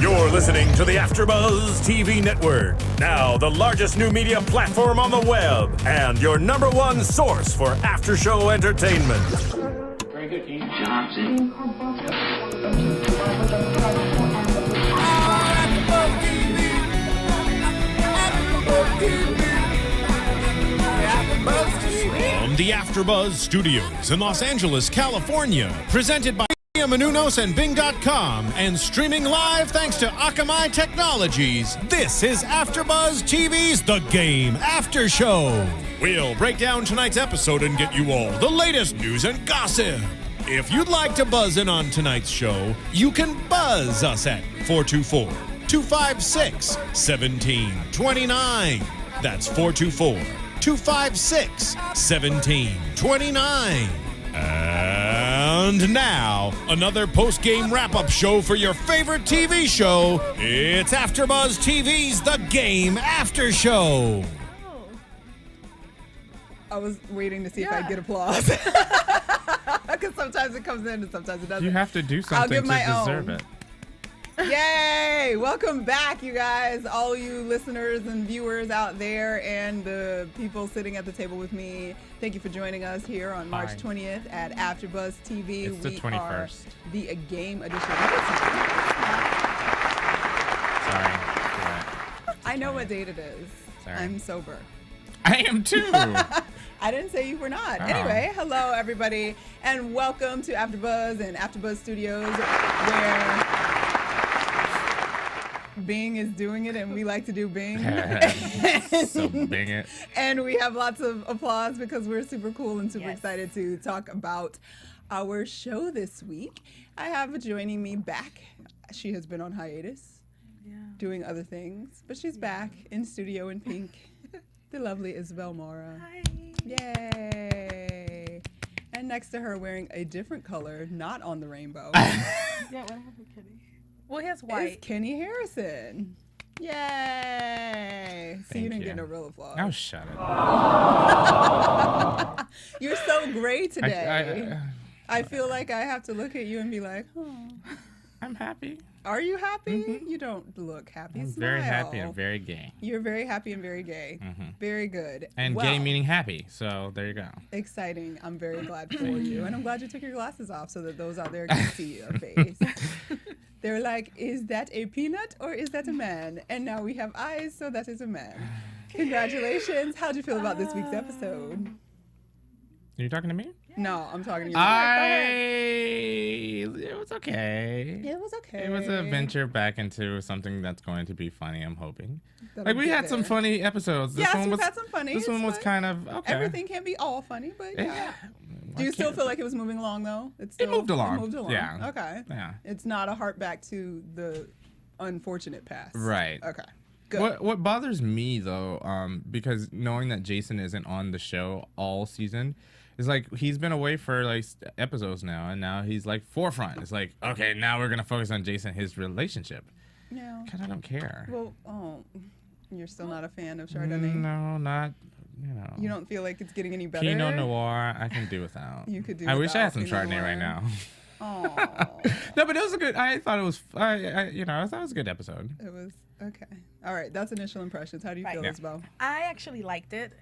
You're listening to the AFTERBUZZ TV network, now the largest new media platform on the web, and your #1 source for after-show entertainment. Very good, Keith. Johnson. From the AFTERBUZZ Studios in Los Angeles, California, presented by Manunos and Bing.com, and streaming live thanks to Akamai Technologies, this is AFTERBUZZ TV's The Game After Show. We'll break down tonight's episode and get you all the latest news and gossip. If you'd like to buzz in on tonight's show, you can buzz us at 424-256-1729. That's 424-256-1729. And now, another post-game wrap-up show for your favorite TV show. It's AFTERBUZZ TV's The Game After Show. I was waiting to see if I'd get applause. Because sometimes it comes in and sometimes it doesn't. You have to do something to deserve it. Yay! Welcome back, you guys, all you listeners and viewers out there, and the people sitting at the table with me. Thank you for joining us here on March 20th at AFTERBUZZ TV. It's the 21st. The Game edition. Sorry. I know what date it is. Sorry. I'm sober. I am too. I didn't say you were not. Oh. Anyway, hello everybody, and welcome to AFTERBUZZ and AFTERBUZZ Studios, where Bing is doing it, and we like to do Bing. So Bing it. And we have lots of applause because we're super cool and super excited to talk about our show this week. I have joining me back. She has been on hiatus, doing other things, but she's back in studio in pink. The lovely Isabel Mora. Hi. Yay. And next to her, wearing a different color, not on the rainbow, Yeah, what happened to Kenny? Well, he has is white. Kenny Harrison. Yay. So you didn't get no real applause. Oh, shut it. You're so great today. I feel like I have to look at you and be like, oh. I'm happy. Are you happy? You don't look happy. I'm Smile. very happy and very gay. You're very happy and very gay. Very good. And gay meaning happy, so there you go. Exciting. I'm very glad for you. And I'm glad you took your glasses off so that those out there can see your face. They're like, is that a peanut or is that a man? And now we have eyes, so that is a man. Congratulations. How'd you feel about this week's episode? Are you talking to me? No, I'm talking to you. It was okay. It was okay. It was a venture back into something that's going to be funny, I'm hoping. That'll Like, we get had some there. funny episodes. Yes, we've had some funny. This one was fun. kind of, okay. Everything can't be all funny, but yeah. Do you I still can't- feel like it was moving along, though? It moved along. It moved along. Yeah. Okay. Yeah. It's not a heart back to the unfortunate past. Right. Okay. Good. What bothers me, though, because knowing that Jason isn't on the show all season, is like he's been away for like episodes now, and now he's like forefront. It's like, okay, now we're gonna focus on Jason, his relationship. No. Cause I don't care. Well, you're still not a fan of Chardonnay? No, not. You know. You don't feel like it's getting any better? Pinot Noir, I can do without. You could do I wish I had without some Pinot Chardonnay right Noir. now. Oh. No, but it was a good. I thought it was. I thought it was a good episode. It was okay. All right, that's initial impressions. How do you feel, Right. Isabel? I actually liked it.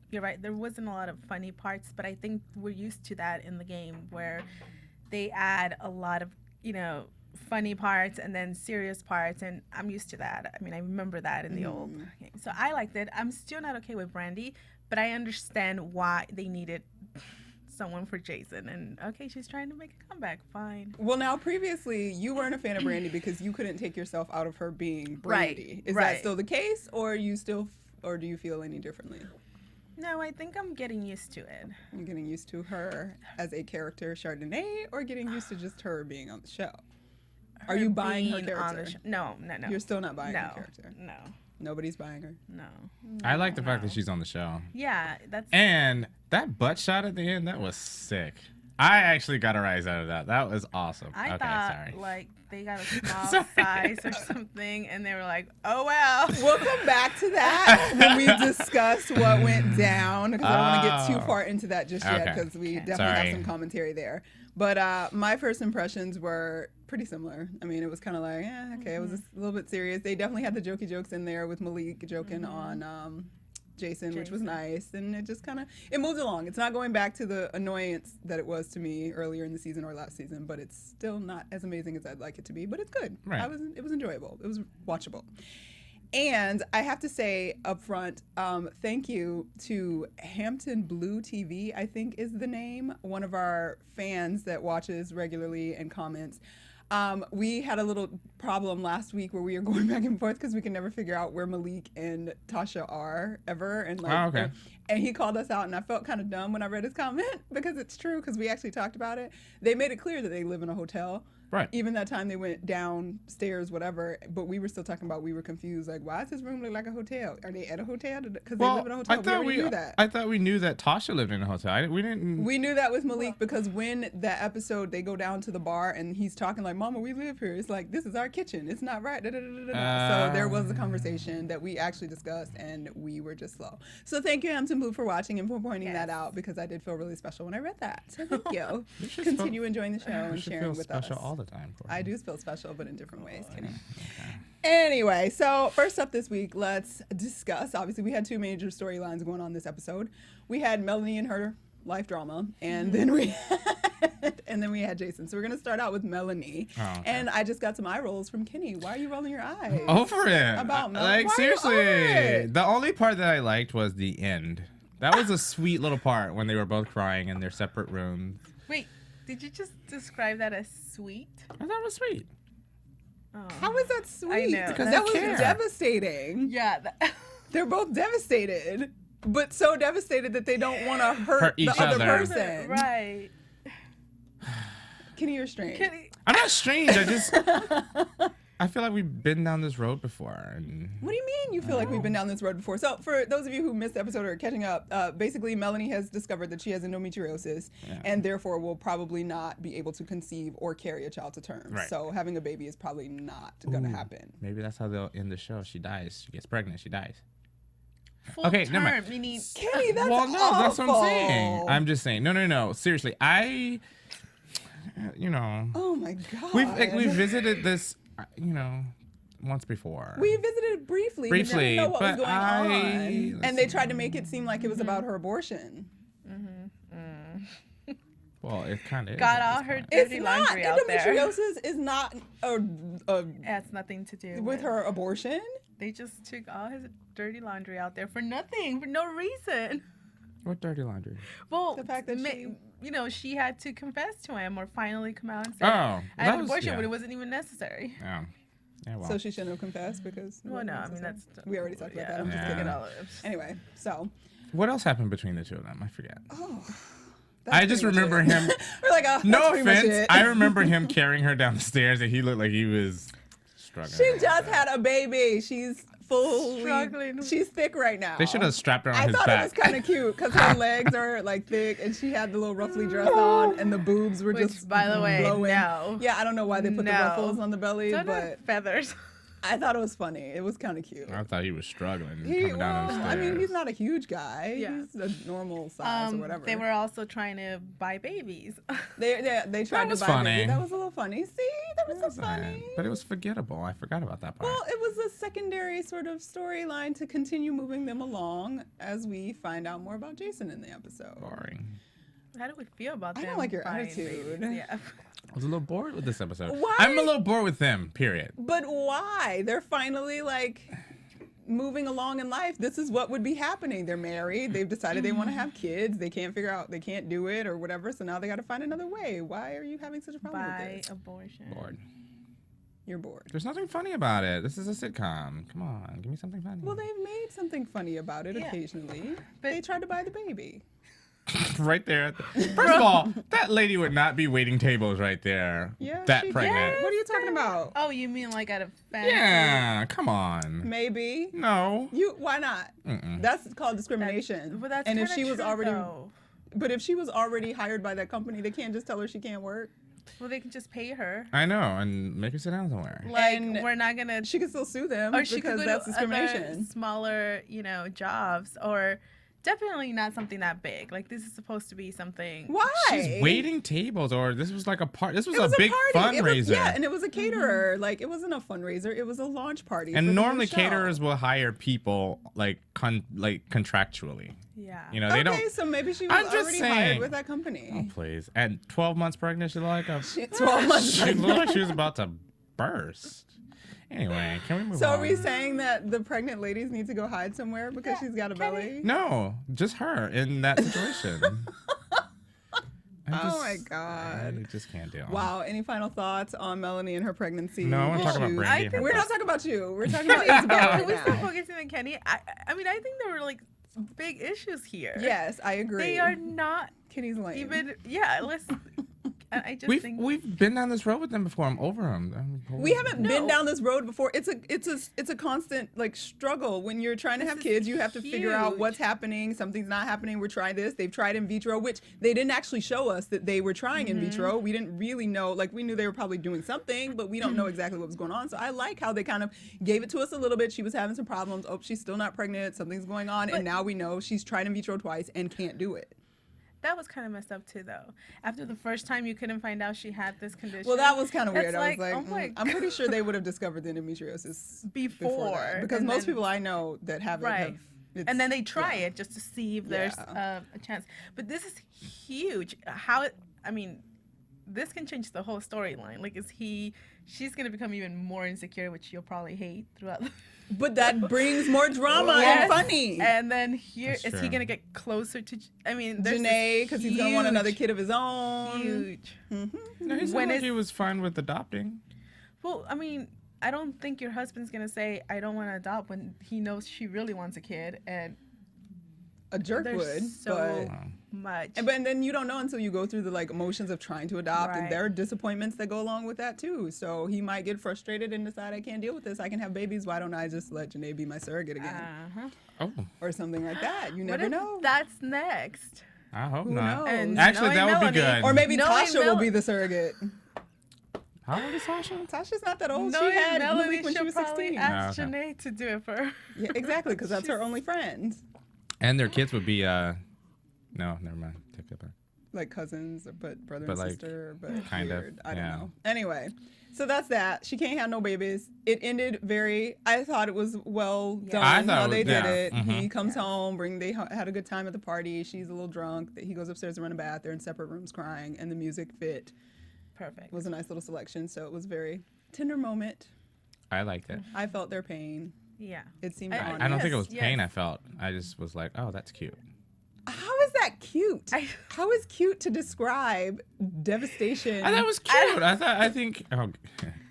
You're right. There wasn't a lot of funny parts, but I think we're used to that in the game where they add a lot of, funny parts and then serious parts, and I'm used to that. I mean, I remember that in the old game. So I liked it. I'm still not okay with Brandy, but I understand why they needed someone for Jason. And okay, she's trying to make a comeback. Fine. Well, now previously you weren't a fan of Brandy because you couldn't take yourself out of her being Brandy. Is that right. still the case, or do you feel any differently? No, I think I'm getting used to it. You're getting used to her as a character, Chardonnay, or getting used to just her being on the show? Are you buying her being on the character? No. You're still not buying her character? No. Nobody's buying her? No. I like the fact that she's on the show. Yeah, that's. And that butt shot at the end, that was sick. I actually got a rise out of that. That was awesome. I okay, thought sorry. like they got a small size or something, and they were like, "Oh well." We'll come back to that when we discuss what went down, because I don't want to get too far into that just yet, because we definitely have some commentary there. But my first impressions were pretty similar. I mean, it was kind of like, okay, it was a little bit serious. They definitely had the jokey jokes in there with Malik joking on Jason, which was nice, and it just kind of moved along. It's not going back to the annoyance that it was to me earlier in the season or last season, but it's still not as amazing as I'd like it to be. But it's good. Right. It was enjoyable. It was watchable. And I have to say up front, thank you to Hampton Blue TV, I think is the name, one of our fans that watches regularly and comments. We had a little problem last week where we were going back and forth because we can never figure out where Malik and Tasha are ever. And and he called us out, and I felt kind of dumb when I read his comment because it's true, because we actually talked about it. They made it clear that they live in a hotel. Right. Even that time they went downstairs, whatever, but we were still talking about, we were confused. Like, why does his room look like a hotel? Are they at a hotel? Because they live in a hotel. We already knew that. I thought we knew that Tasha lived in a hotel. We didn't. We knew that with Malik because when that episode, they go down to the bar and he's talking like, Mama, we live here. It's like, this is our kitchen. It's not right. So there was a conversation that we actually discussed, and we were just slow. So thank you, Hampton Blue, for watching and for pointing that out, because I did feel really special when I read that. So thank you. Continue enjoying the show and sharing with us. Special all the time. I do feel special, but in different ways. Okay. Anyway, so first up this week, let's discuss. Obviously, we had two major storylines going on this episode. We had Melanie and her life drama, and then we had Jason. So we're gonna start out with Melanie. And I just got some eye rolls from Kenny. Why are you rolling your eyes? Over it. About Melanie. Like, seriously, the only part that I liked was the end. That was a sweet little part when they were both crying in their separate rooms. Wait, did you just describe that as sweet? I thought it was sweet. Oh. How is that sweet? I know. Because that was devastating. Yeah. They're both devastated, but so devastated that they don't want to hurt the each other other. person. Right. Kenny, you're strange. I'm not strange. I feel like we've been down this road before. And What do you mean you feel like we've been down this road before? So for those of you who missed the episode or are catching up, basically Melanie has discovered that she has endometriosis and therefore will probably not be able to conceive or carry a child to term. Right. So having a baby is probably not going to happen. Maybe that's how they'll end the show. She dies. She gets pregnant. She dies. Full Okay, term, never mind. meaning Kenny, that's Well, no, that's what I'm saying. awful. I'm just saying. No. Seriously, Oh my God. We've visited this, once before. We visited it briefly. We didn't know what was but going on. listen. And they tried to make it seem like it was about her abortion. Well, it kind of is. got at all this her point. dirty laundry out there. Endometriosis is not It has nothing to do with her abortion. They just took all his dirty laundry out there for nothing, for no reason. What dirty laundry? Well, The fact that she had to confess to him or finally come out and say, Oh, I had that an abortion, was, but it wasn't even necessary. Yeah. Yeah, well. So she shouldn't have confessed because. Well, no, I mean, that's. We already talked about that. I'm I'm just just kidding. thinking all of it. Anyway, so. What else happened between the two of them? I forget. Oh. I just remember him. We're like, oh, No that's pretty much offense. it. I remember him carrying her down the stairs, and he looked like he was struggling. She just had a baby. She's fully Struggling. She's thick right now. They should have strapped her on I his thought back. it was kind of cute because her legs are like thick, and she had the little ruffly dress on, and the boobs were Which, just by the way, blowing. no. Yeah, I don't know why they put the No. ruffles on the belly, Don't but have feathers. I thought it was funny. It was kind of cute. I thought he was struggling He, coming down the well, stairs. I mean, he's not a huge guy. Yeah. He's a normal size or whatever. They were also trying to buy babies. They tried was to buy funny. baby. That was a little funny. See, that was so funny. But it was forgettable. I forgot about that part. Well, it was a secondary sort of storyline to continue moving them along as we find out more about Jason in the episode. Boring. How do we feel about I them? don't like your buying attitude. babies? Yeah. I was a little bored with this episode. Why? I'm a little bored with them, period. But why? They're finally like moving along in life. This is what would be happening. They're married. They've decided they want to have kids. They can't figure out, they can't do it or whatever. So now they got to find another way. Why are you having such a problem By with this? abortion. Bored. You're bored. There's nothing funny about it. This is a sitcom. Come on, give me something funny. Well, they've made something funny about it Yeah. occasionally. But- They tried to buy the baby. right there. First of all, that lady would not be waiting tables right there. Yeah, that she pregnant. did. What are you talking about? Oh, you mean like at a fancy? Yeah, come on. Maybe. No. Why not? That's called discrimination. But that's and if kinda she was true, already though. But if she was already hired by that company, they can't just tell her she can't work. Well, they can just pay her. I know, and make her sit down somewhere. Like, And we're not gonna. She can still sue them Or she because could go that's to discrimination. other smaller, jobs, or definitely not something that big. Like, this is supposed to be something. Why? She's waiting tables, or this was like this was It was a big party. fundraiser. And it was a caterer. Like, it wasn't a fundraiser. It was a launch party. for And the new normally show. caterers will hire people like contractually. Yeah. You know, Okay, they don't. so maybe she was I'm just already saying. hired with that Oh, company. please. And 12 months pregnant, she looked like a. 12 months She pregnant. looked like she was about to burst. Anyway, can we move So on? are we saying that the pregnant ladies need to go hide somewhere because she's got a belly? No, just her in that situation. Oh my God. I just can't deal. Wow. Any final thoughts on Melanie and her pregnancy? No, I want to talk about issues? Brandy. and her We're not breasts. talking about you. We're talking about Isabel Can right we start now. focusing on Kenny? I mean, I think there were like big issues here. Yes, I agree. They are not Kitty's lame. even. Yeah. Let's. I just think We've been down this road with them before. I'm over them. We haven't been No. down this road before. It's a constant like struggle when you're trying to This have is kids. You have to figure out huge. what's happening. Something's not happening. We're trying this. They've tried in vitro, which they didn't actually show us that they were trying in vitro. We didn't really know. Like, we knew they were probably doing something, but we don't know exactly what was going on. So I like how they kind of gave it to us a little bit. She was having some problems. Oh, she's still not pregnant. Something's going on, and now we know she's tried in vitro twice and can't do it. that was kind of messed up too, though. After the first time, you couldn't find out she had this condition. Well, that was kind of That's weird. I was like, oh my I'm pretty sure they would have discovered the endometriosis Before, that. Because and most then- people I know that have it Right. have. And then they try it just to see if there's Yeah. a chance. But this is huge. I mean, this can change the whole storyline. Like, she's going to become even more insecure, which you'll probably hate throughout the. But that brings more drama Yes. and funny. And then here, That's is he true. going to get closer to, I mean, there's Janae, this because he's going to want another huge, kid of his own. Huge. No, he When sounded like is- he was fine with adopting. Well, I mean, I don't think your husband's going to say, I don't want to adopt when he knows she really wants a kid. And A jerk there's would, so much. but then you don't know until you go through the like emotions of trying to adopt, and Right. there are disappointments that go along with that too. So he might get frustrated and decide, I can't deal with this. I can have babies. Why don't I just let Janae be my surrogate again, Uh-huh. Oh, or something like that? You What never if know. that's next? I hope Who not. knows? And Actually, knowing that would be Melanie- good. Or maybe Knowing Tasha will be Mel- the surrogate. How old is Tasha? Tasha's not that old. Knowing She had Melanie, Malik when she she'll was probably 16. ask Ah, okay. Janae to do it for her. Yeah, exactly, because that's her only friend. And their kids would be no, never mind. Take that back. Like cousins, but brother But and like, sister, but kind of, weird. I don't yeah. know. Anyway, so that's that. She can't have no babies. It ended I thought it was well done I thought how it they was- did yeah, it. mhm. He comes home, they had a good time at the party. She's a little drunk. He goes upstairs to run a bath. They're in separate rooms crying, and the music fit. Perfect. It was a nice little selection, so it was very tender moment. I liked it. I felt their pain. Yeah. It seemed I- honest. I don't think it was Yes, pain yes. I felt. I just was like, oh, that's cute. How is that cute? I- How is cute to describe devastation? I thought it was cute. I think. Oh,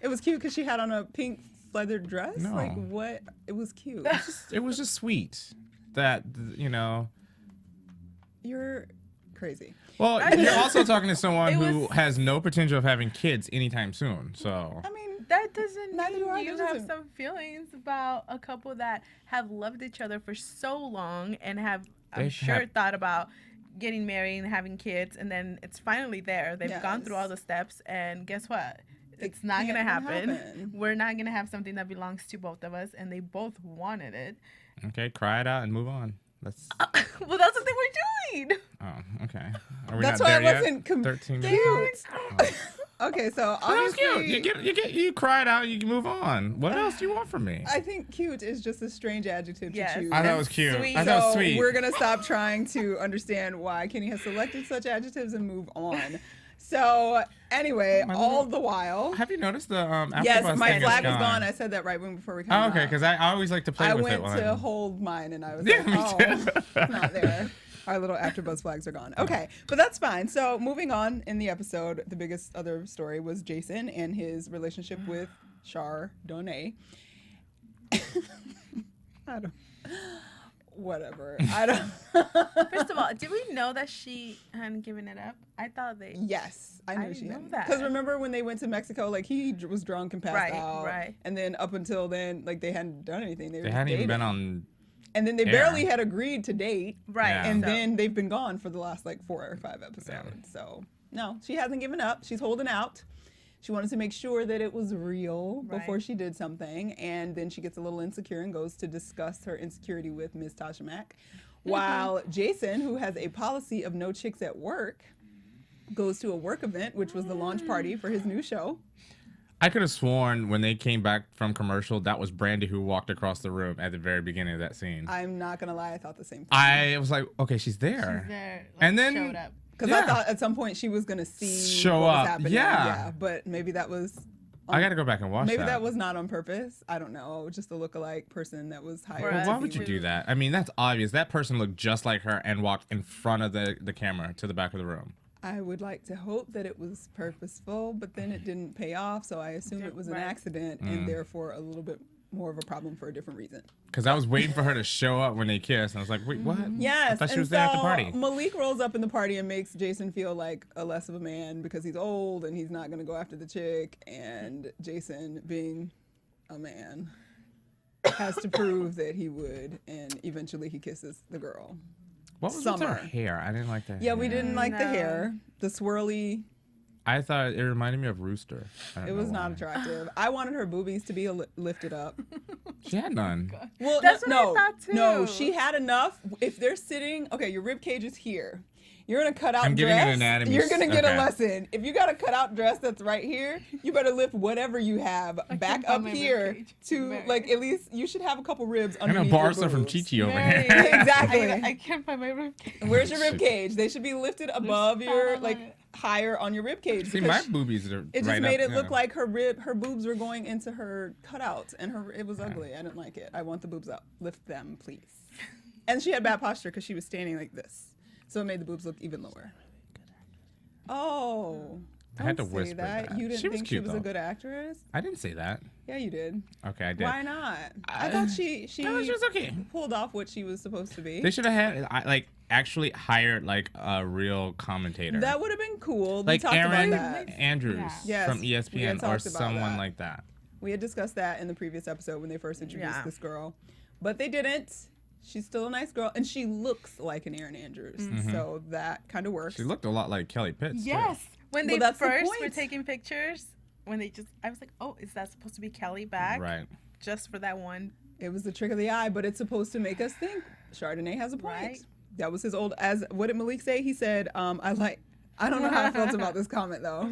It was cute because she had on a pink leather dress. No. Like, what? It was cute. it was just sweet. That You're crazy. Well, you're also talking to someone It who was- has no potential of having kids anytime soon. So I mean, That doesn't Neither do I. mean you That have doesn't- some feelings about a couple that have loved each other for so long and have, I'm They've sure, had- thought about getting married and having kids, and then it's finally there. They've gone through Yes. all the steps, and guess what? It It's not gonna can't happen. happen. We're not gonna have something that belongs to both of us, and they both wanted it. okay, cry it out and move on. Let's. Well, that's what they were doing. Oh, okay. Are we that's not why there I wasn't yet? 13 cute. minutes? Okay, so That was obviously, cute. You cry it out. You can move on. What else do you want from me? I think cute is just a strange adjective Yes. to choose. I thought it and was cute. sweet. I thought it was So sweet. we're gonna stop trying to understand why Kenny has selected such adjectives and move on. So anyway, My all little- the while, Have you noticed the yes, AFTERBUZZ my thing flag is is gone. I said that right before we came Oh, okay, on. because I always like to play I with went it. While to I'm- hold mine and I was Yeah, like, me oh, too. it's not there. Our little AfterBuzz flags are gone. Okay, but that's fine. So moving on in the episode, the biggest other story was Jason and his relationship with Chardonnay. I don't. Whatever. I don't. First of all, did we know that she hadn't given it up? I thought they. Yes, I knew I she didn't know had. that. Because remember when they went to Mexico, like he was drunk and passed Right, out. right. And then up until then, like they hadn't done anything. They were They just hadn't even been dating. on. And then they air. barely had agreed to date. Right. Yeah. And so- then they've been gone for the last like 4 or 5 episodes. So No, she hasn't given up. She's holding out. She wanted to make sure that it was real before she did something. And then she gets a little insecure and goes to discuss her insecurity with Ms. Tasha Mack. While Jason, who has a policy of no chicks at work, goes to a work event, which was the launch party for his new show. I could have sworn when they came back from commercial, that was Brandy who walked across the room at the very beginning of that scene. I'm not going to lie, I thought the same thing. I was like, okay, she's there. She's there, like, and then showed up. Because I thought at some point she was going to show what was up. happening. Yeah. But maybe that was... I got to go back and watch maybe that. that was not on purpose. I don't know. Just a lookalike person that was hired. Well, Why would you do that? I mean, that's obvious. That person looked just like her and walked in front of the camera to the back of the room. I would like to hope that it was purposeful, but then it didn't pay off, so I assume it was an accident and therefore a little bit more of a problem for a different reason. Because I was waiting for her to show up when they kissed, and I was like, wait, what? Yes, I thought she and was there at the party. Malik rolls up in the party and makes Jason feel like a less of a man because he's old and he's not going to go after the chick, and Jason, being a man, has to prove that he would, and eventually he kisses the girl. What was with her hair? I didn't like that. Yeah, we didn't like the hair, the swirly. I thought it reminded me of Rooster. It was not attractive. I wanted her boobies to be lifted up. She had none. Well, That's no, what I thought too. no, she had enough. If they're sitting, okay, your rib cage is here. You're in a cutout I'm dress. getting an anatomy. You're gonna get a Okay. lesson. If you got a cutout dress that's right here, you better lift whatever you have back can't up find my rib here cage. to Right. like at least you should have a couple ribs I underneath know your bars are from boobs. Chi-Chi over Right. here. Exactly. I can't find my rib cage. Where's your rib cage? They should be lifted above your fat on like it. higher on your rib cage. See, because my boobies are it just right made up, it look yeah. like her boobs were going into her cutouts, and it was ugly. I didn't like it. I want the boobs up. Lift them, please. And she had bad posture because she was standing like this, so it made the boobs look even lower. Oh, I had don't to say whisper that. You didn't She was think cute, she was though. a good actress? I didn't say that. Yeah, you did. Okay, I did. Why not? I thought she No, she was okay. pulled off what she was supposed to be. They should have had actually hired like a real commentator. That would have been cool. We like talked Aaron about that. Andrews Yes, from we had ESPN or talked about someone that. like that. We had discussed that in the previous episode when they first introduced Yeah. this girl, but they didn't. She's still a nice girl, and she looks like an Aaron Andrews, so that kind of works. She looked a lot like Kelly Pitts. too. Yes. When Well, they that's the first were point. taking pictures, I was like, oh, is that supposed to be Kelly back? Right. Just for that one. It was the trick of the eye, but it's supposed to make us think Chardonnay has a point. Right. That was his old. What did Malik say? He said, I don't know how I felt about this comment though.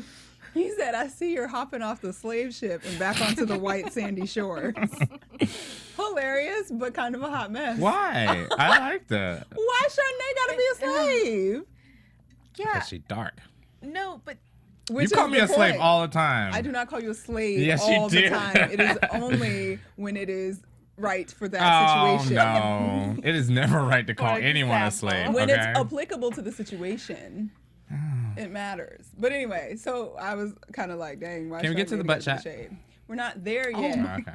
He said, I see you're hopping off the slave ship and back onto the white sandy shores. Hilarious, but kind of a hot mess. Why? I like that. Why Chardonnay gotta be a slave? Yeah. Because she dark. No, but Which You call is me the a slave point. all the time. I do not call you a slave Yes, you all the do. time. It is only when it is right for that Oh situation. no! It is never right to call For anyone a example. slave. When okay? it's applicable to the situation, it matters. But anyway, so I was kind of like, dang, why Can we get to Chardonnay the butt get shot? shade? We're not there yet. Okay.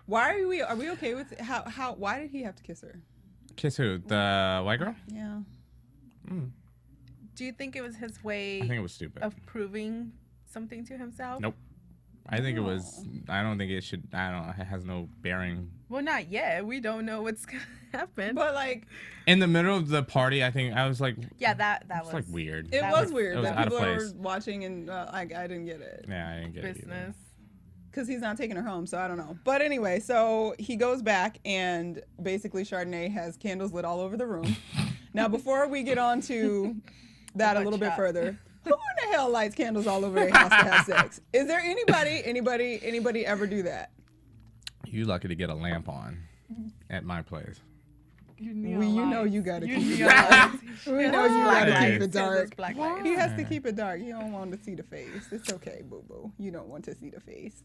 Why are we okay with how why did he have to kiss her? Kiss who? The white girl? Yeah. do you think it was his way I think it was stupid. of proving something to himself? Nope. I think it was. I don't think it should. I don't. It has no bearing. Well, not yet. We don't know what's gonna happen. But like In the middle of the party, I think I was like, yeah, that it's was like weird. it That was was- weird it was that out of people were place. watching and I didn't get it. Yeah, I didn't get it either. business. Because he's not taking her home, so I don't know. But anyway, so he goes back, and basically Chardonnay has candles lit all over the room. Now, before we get on to that a little bit shop. further, who in the hell lights candles all over their house to have sex? Is there anybody ever do that? You lucky to get a lamp on at my place. You know you gotta You keep it neon dark. lights. We know you gotta Right. keep it dark. Black lights. He has to keep it dark. You don't want to see the face. It's okay, boo-boo. You don't want to see the face.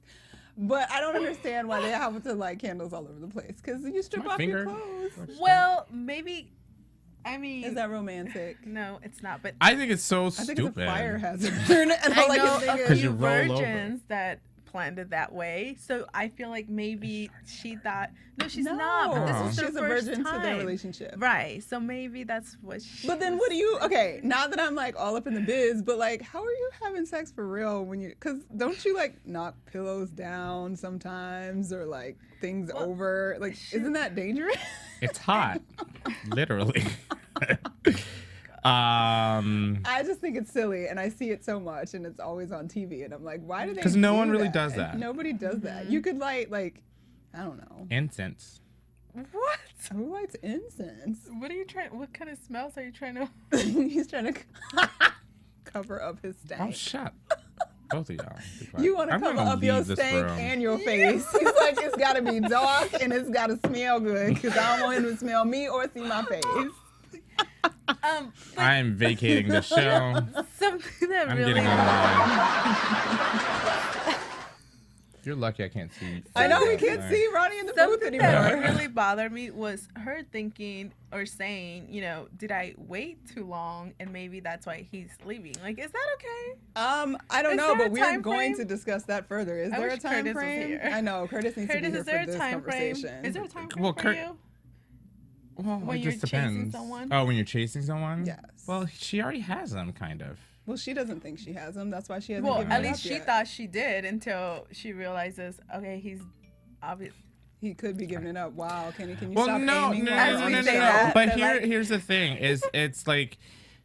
But I don't understand why they have to light candles all over the place. Because you strip My off finger. your clothes. Well, maybe. I mean, Is that romantic? no, it's not. But I think it's so I stupid. think it's a fire hazard. and I all I know can think a is, Because you few roll over. virgins that planned it that way. So I feel like maybe she thought, no, she's no, not. But this is she's her a first virgin time. to their relationship. Right. So maybe that's what she. But then what do you, okay, now that I'm like all up in the biz, but like, how are you having sex for real when you, because don't you like knock pillows down sometimes or like things over? Like, isn't that dangerous? It's hot, literally. I just think it's silly, and I see it so much, and it's always on TV, and I'm like, why do they? Because no one really does that. Nobody does that. You could light like, I don't know. Incense. What? Who lights incense? What are you trying? What kind of smells are you trying to? He's trying to cover up his stank. Oh, shut. Both of y'all. You want to cover up your stank and your face. He's like, it's got to be dark and it's got to smell good because I don't want him to smell me or see my face. I am vacating the show. Something that I'm really. getting online. You're lucky I can't see. I know we can't see Ronnie in the booth Something anymore. that really bothered me was her thinking or saying, you know, did I wait too long and maybe that's why he's leaving? Like, is that okay? I don't Is know, there but a we're time going frame? to discuss that further. Is I there a wish time Curtis was frame? here. I know Curtis needs to be Curtis, here is there for a this time frame? conversation. Is there a time frame Well, for you? Well, When it you're just chasing depends. someone? Oh, when you're chasing someone? Yes. Well, she already has them, kind of. Well, she doesn't think she has him. That's why she hasn't Well, given at it least up she yet. thought she did until she realizes, okay, he's obvious. He could be giving it up. Wow, can you Well, stop no, aiming no, while As you're we on the say show? that, But they're like- here's the thing: is it's like,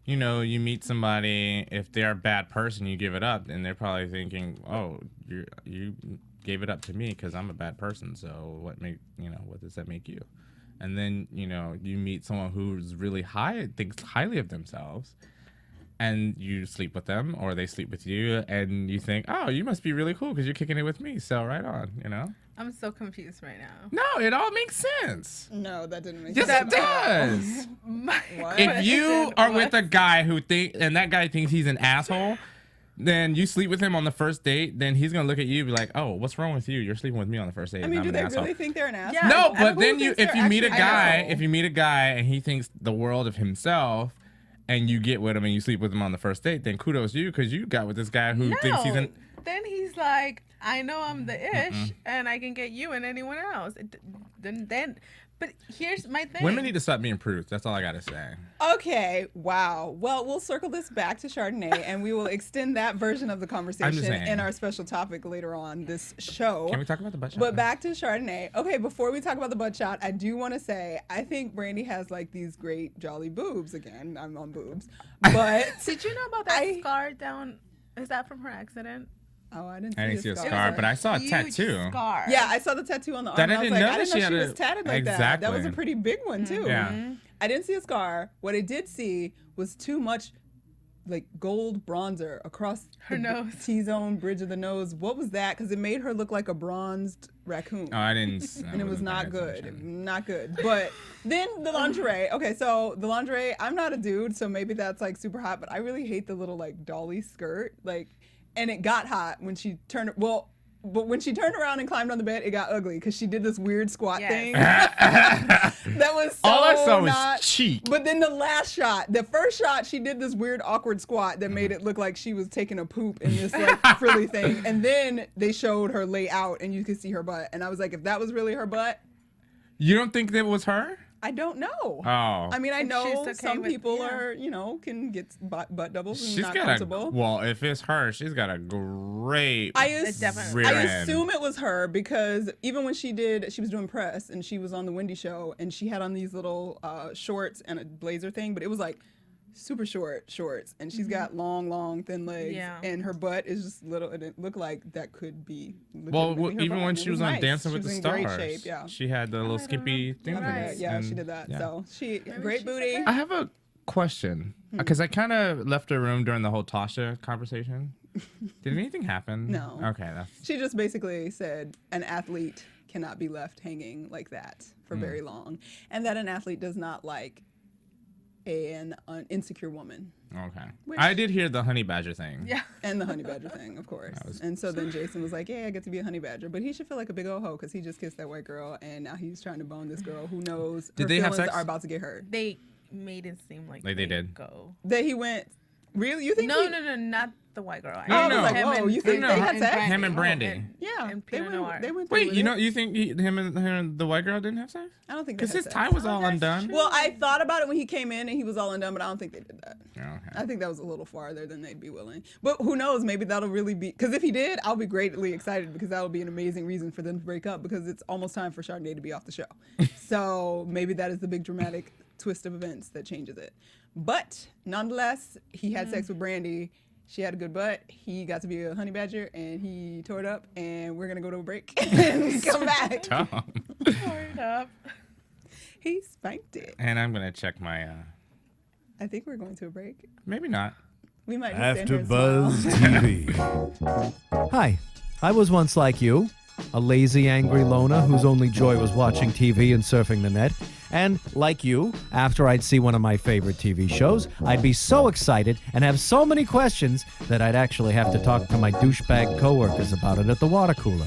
you know, you meet somebody. If they're a bad person, you give it up, and they're probably thinking, oh, you gave it up to me because I'm a bad person. So what does that make you? And then you meet someone who's really thinks highly of themselves, and you sleep with them, or they sleep with you, and you think, oh, you must be really cool because you're kicking it with me. So right on, I'm so confused right now. No, it all makes sense. No, that didn't make Yes, sense. it does. What? If you question are was- with a guy and that guy thinks he's an asshole, then you sleep with him on the first date, then he's gonna look at you and be like, oh, what's wrong with you? You're sleeping with me on the first date. I mean, and do I'm they an asshole. really think they're an asshole? Yeah. No, I but don't then think if they're you meet a actually guy, asshole. and he thinks the world of himself, and you get with him and you sleep with him on the first date, then kudos to you because you got with this guy who thinks he's an. Then he's like, I know I'm the ish, and I can get you and anyone else. But here's my thing. Women need to stop being prudes. That's all I gotta say. Okay, wow. Well, we'll circle this back to Chardonnay, and we will extend that version of the conversation saying. in our special topic later on this show. Can we talk about the butt shot? But back to Chardonnay. Okay, before we talk about the butt shot, I do want to say I think Brandy has like these great jolly boobs. Again, I'm on boobs. But Did you know about that scar down? Is that from her accident? oh, I didn't I see didn't see a a scar, but I saw a Huge tattoo. Scar. Yeah, I saw the tattoo on the arm. That and I I was didn't like, know I that didn't she know had she a- was tatted like that. That was a Exactly. pretty big one too. Yeah. I didn't see a scar. What I did see was too much like gold bronzer across Her the nose. T-zone bridge of the nose. What was that? Because it made her look like a bronzed raccoon. Oh, I didn't. And it was not good. Not good. But then the lingerie. Okay, so the lingerie, I'm not a dude, so maybe that's like super hot, but I really hate the little like dolly skirt. Like, and it got hot when she turned, but when she turned around and climbed on the bed, it got ugly because she did this weird squat Yes. thing. That was so All I saw was not, cheek. But then the last shot, the first shot, she did this weird awkward squat that made it look like she was taking a poop in this like frilly thing. And then they showed her lay out and you could see her butt. And I was like, if that was really her butt, You don't think that was her? I don't know. Oh. I mean, I She's know okay some with- people yeah. are, can get butt doubles and She's not got comfortable. well, if it's her, she's got a great definitely- rear I end. assume it was her because even when she was doing press and she was on the Wendy show and she had on these little shorts and a blazer thing, but it was like super short shorts and she's got long, thin legs Yeah. and her butt is just little and it looked like that could be Well, legitimately her even butt, when and she it was on nice. Dancing She with the was in Stars, great shape, yeah. she had the little skimpy thing. Right, yeah, she did that. yeah. So great she's booty. okay. I have a question because I kind of left the room during the whole Tasha conversation. Did anything happen? No. Okay, that's She just basically said an athlete cannot be left hanging like that for very long, and that an athlete does not like an insecure woman. okay. Which- I did hear the honey badger thing. Yeah. And the honey badger thing, of course. And so then Jason was like, yeah, I get to be a honey badger. But he should feel like a big old hoe because he just kissed that white girl and now he's trying to bone this girl who knows Did her they have feelings sex? are about to get hurt. They made it seem like Like they did. Go. That he went, really? You think No, he- no, not the white girl. Oh, I was No. like, Him whoa, and- you think No, they had sex? Him and Brandy. Yeah, and they Pinot went, Noir. they went through Wait, with you it. think him and the white girl didn't have sex? I don't think they Because had his sex. tie was all that's undone. true. Well, I thought about it when he came in and he was all undone, but I don't think they did that. Okay. I think that was a little farther than they'd be willing. But who knows? Maybe that'll really be... Because if he did, I'll be greatly excited because that'll be an amazing reason for them to break up because it's almost time for Chardonnay to be off the show. So maybe that is the big dramatic twist of events that changes it. But nonetheless, he had sex with Brandy. She had a good butt. He got to be a honey badger, and he tore it up. And we're gonna go to a break and come back. Tom. Tore it up. He spanked it. And I'm gonna check my. I think we're going to a break. Maybe not. We might just stand here and AFTERBUZZ smile. TV. Hi, I was once like you, a lazy, angry loner whose only joy was watching TV and surfing the net. And like you, after I'd see one of my favorite TV shows, I'd be so excited and have so many questions that I'd actually have to talk to my douchebag coworkers about it at the water cooler.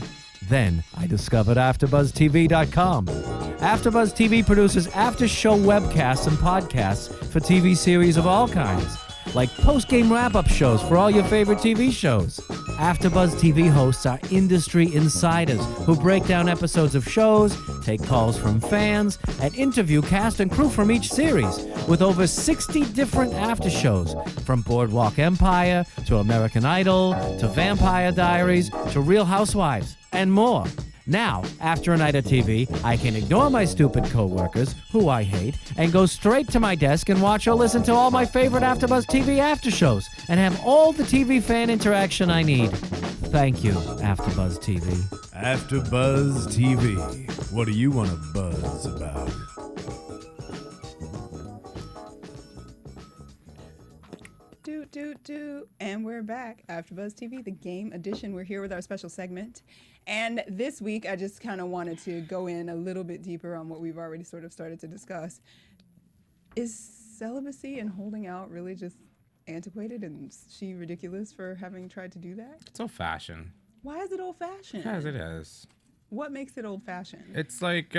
Then I discovered AFTERBUZZTV.com. AFTERBUZZ TV produces after-show webcasts and podcasts for TV series of all kinds, like post-game wrap-up shows for all your favorite TV shows. AfterBuzz TV hosts are industry insiders who break down episodes of shows, take calls from fans, and interview cast and crew from each series, with over 60 different after shows, from Boardwalk Empire to American Idol to Vampire Diaries to Real Housewives, and more. Now, after a night of TV, I can ignore my stupid coworkers, who I hate, and go straight to my desk and watch or listen to all my favorite AfterBuzz TV after shows, and have all the TV fan interaction I need. Thank you, AfterBuzz TV. AfterBuzz TV. What do you want to buzz about? And we're back. AfterBuzz TV, the game edition. We're here with our special segment. And this week, I just kind of wanted to go in a little bit deeper on what we've already sort of started to discuss. Is celibacy and holding out really just antiquated, and she ridiculous for having tried to do that? It's old-fashioned. Why is it old-fashioned? Because it is. What makes it old-fashioned? It's like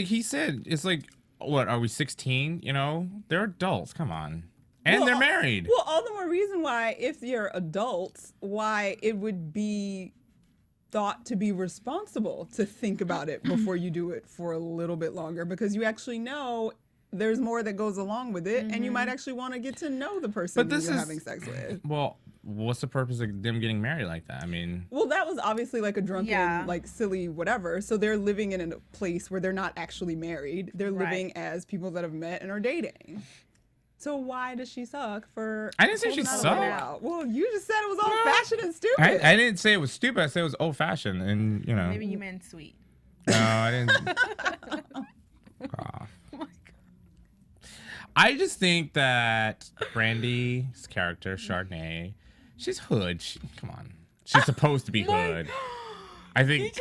he said, it's like, what, are we 16? You know? They're adults, come on. And they're married. Well, all the more reason why, if you're adults, why it would be thought to be responsible to think about it before you do it for a little bit longer, because you actually know there's more that goes along with it, and you might actually want to get to know the person that you're having sex with. Well, what's the purpose of them getting married like that? I mean... Well, that was obviously like a drunken, like silly whatever. So they're living in a place where they're not actually married. They're living as people that have met and are dating. So why does she suck for... I didn't say she sucked. Well, you just said it was old-fashioned and stupid. I didn't say it was stupid. I said it was old-fashioned, and, you know... Maybe you meant sweet. No, I didn't... Oh my God. I just think that Brandy's character, Chardonnay, she's hood. Come on. She's supposed to be hood. I think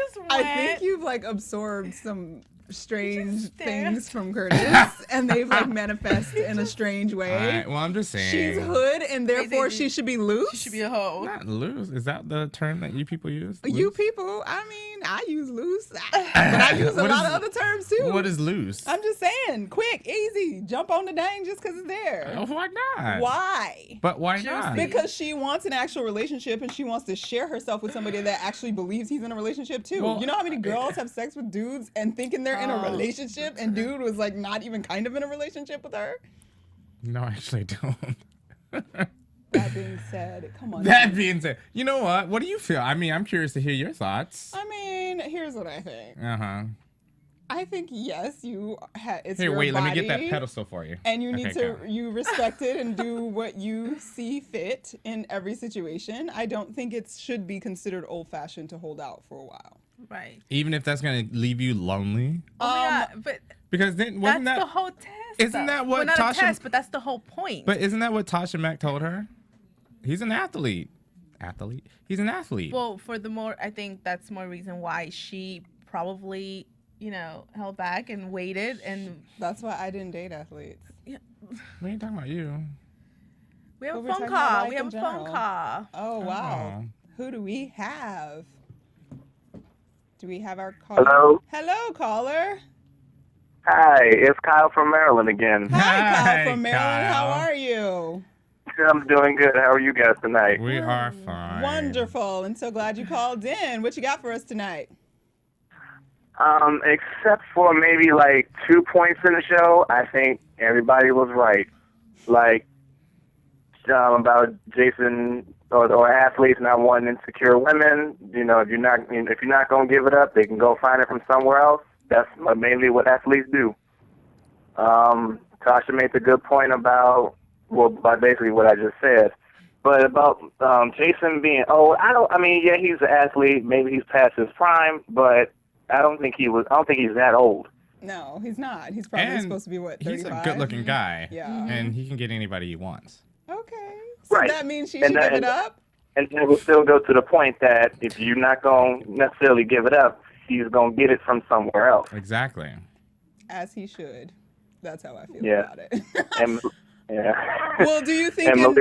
you've, like, absorbed some strange things from Curtis, and they've like manifest in a strange way. Well, I'm just saying she's hood, and therefore she should be loose. She should be a hoe. Not loose. Is that the term that you people use? Loose? You people. I mean, I use loose, but I use a lot of other terms too. What is loose? I'm just saying, quick, easy, jump on the dang just because it's there. Oh, why not? Why? But why not? Because she wants an actual relationship, and she wants to share herself with somebody that actually believes he's in a relationship too. Well, you know how many girls have sex with dudes and thinking they're in a relationship, and dude was like not even kind of in a relationship with her? No, I actually don't. That being said, come on. That being said, you know what? What do you feel? I mean, I'm curious to hear your thoughts. I mean, here's what I think. I think yes, it's Here, your wait, body, let me get that pedestal for you. And you need to you respect it and do what you see fit in every situation. I don't think it should be considered old-fashioned to hold out for a while. Right. Even if that's gonna leave you lonely. But because then wasn't that's that the whole test? Isn't that what not Tasha? A test, but that's the whole point. But isn't that what Tasha Mack told her? He's an athlete. He's an athlete. Well, I think that's more reason why she probably, held back and waited, and that's why I didn't date athletes. Yeah. We ain't talking about you. We have a phone call. We have a phone call. Oh wow. Who do we have? Do we have our caller? Hello? Hello, caller. Hi, it's Kyle from Maryland again. Hi, Kyle from Maryland. Kyle. How are you? I'm doing good. How are you guys tonight? We are fine. Wonderful, and so glad you called in. What you got for us tonight? Except for maybe like 2 points in the show, I think everybody was right. Like about Jason or athletes not wanting insecure women. If you're not gonna give it up, they can go find it from somewhere else. That's mainly what athletes do. Tasha Tasha made a good point about, well, by basically what I just said. But about Jason being old, yeah, he's an athlete. Maybe he's past his prime, but I don't think he's that old. No, he's not. He's probably supposed to be, what, 35? He's a good-looking guy. Yeah. And he can get anybody he wants. Okay. So Right. that means she should give it up? And it will still go to the point that if you're not going to necessarily give it up, he's going to get it from somewhere else. Exactly. As he should. That's how I feel Yeah. about it. And, yeah. Well, do you think And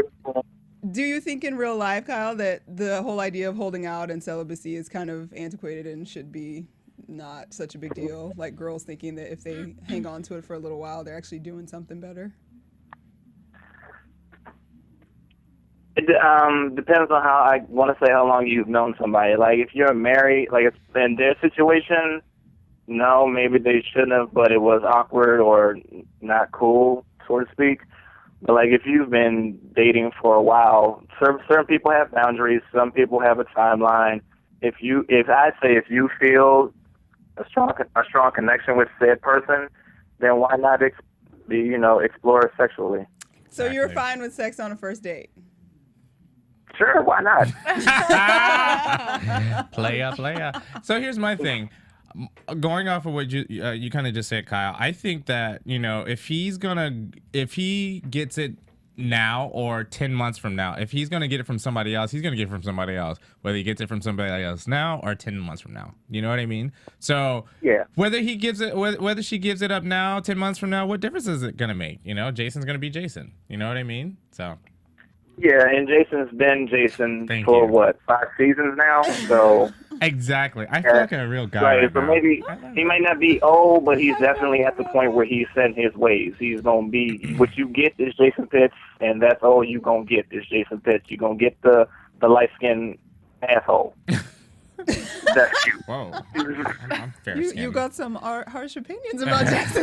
do you think in real life, Kyle, that the whole idea of holding out and celibacy is kind of antiquated and should be not such a big deal? Like girls thinking that if they hang on to it for a little while, they're actually doing something better? It depends on how long you've known somebody. Like if you're married, like it's in their situation, no, maybe they shouldn't have, but it was awkward or not cool, so to speak. But like if you've been dating for a while, certain people have boundaries. Some people have a timeline. If you feel a strong connection with said person, then why not explore it sexually? So you're fine with sex on a first date? Sure, why not? Playa. So here's my thing. Going off of what you kind of just said, Kyle, I think that, if he gets it now or 10 months from now, if he's going to get it from somebody else, he's going to get it from somebody else, whether he gets it from somebody else now or 10 months from now. You know what I mean? So yeah, whether she gives it up now, 10 months from now, what difference is it going to make? Jason's going to be Jason. You know what I mean? So. Yeah, and Jason's been Jason for what, 5 seasons now? So exactly, I feel like a real guy. Right, so maybe he might not be old, but he's definitely at the point where he's set in his ways. He's gonna be what you get is Jason Pitts, and that's all you gonna get is Jason Pitts. You gonna get the light skinned asshole. That's you. Whoa, I'm fair skinned. You got some harsh opinions about Jason.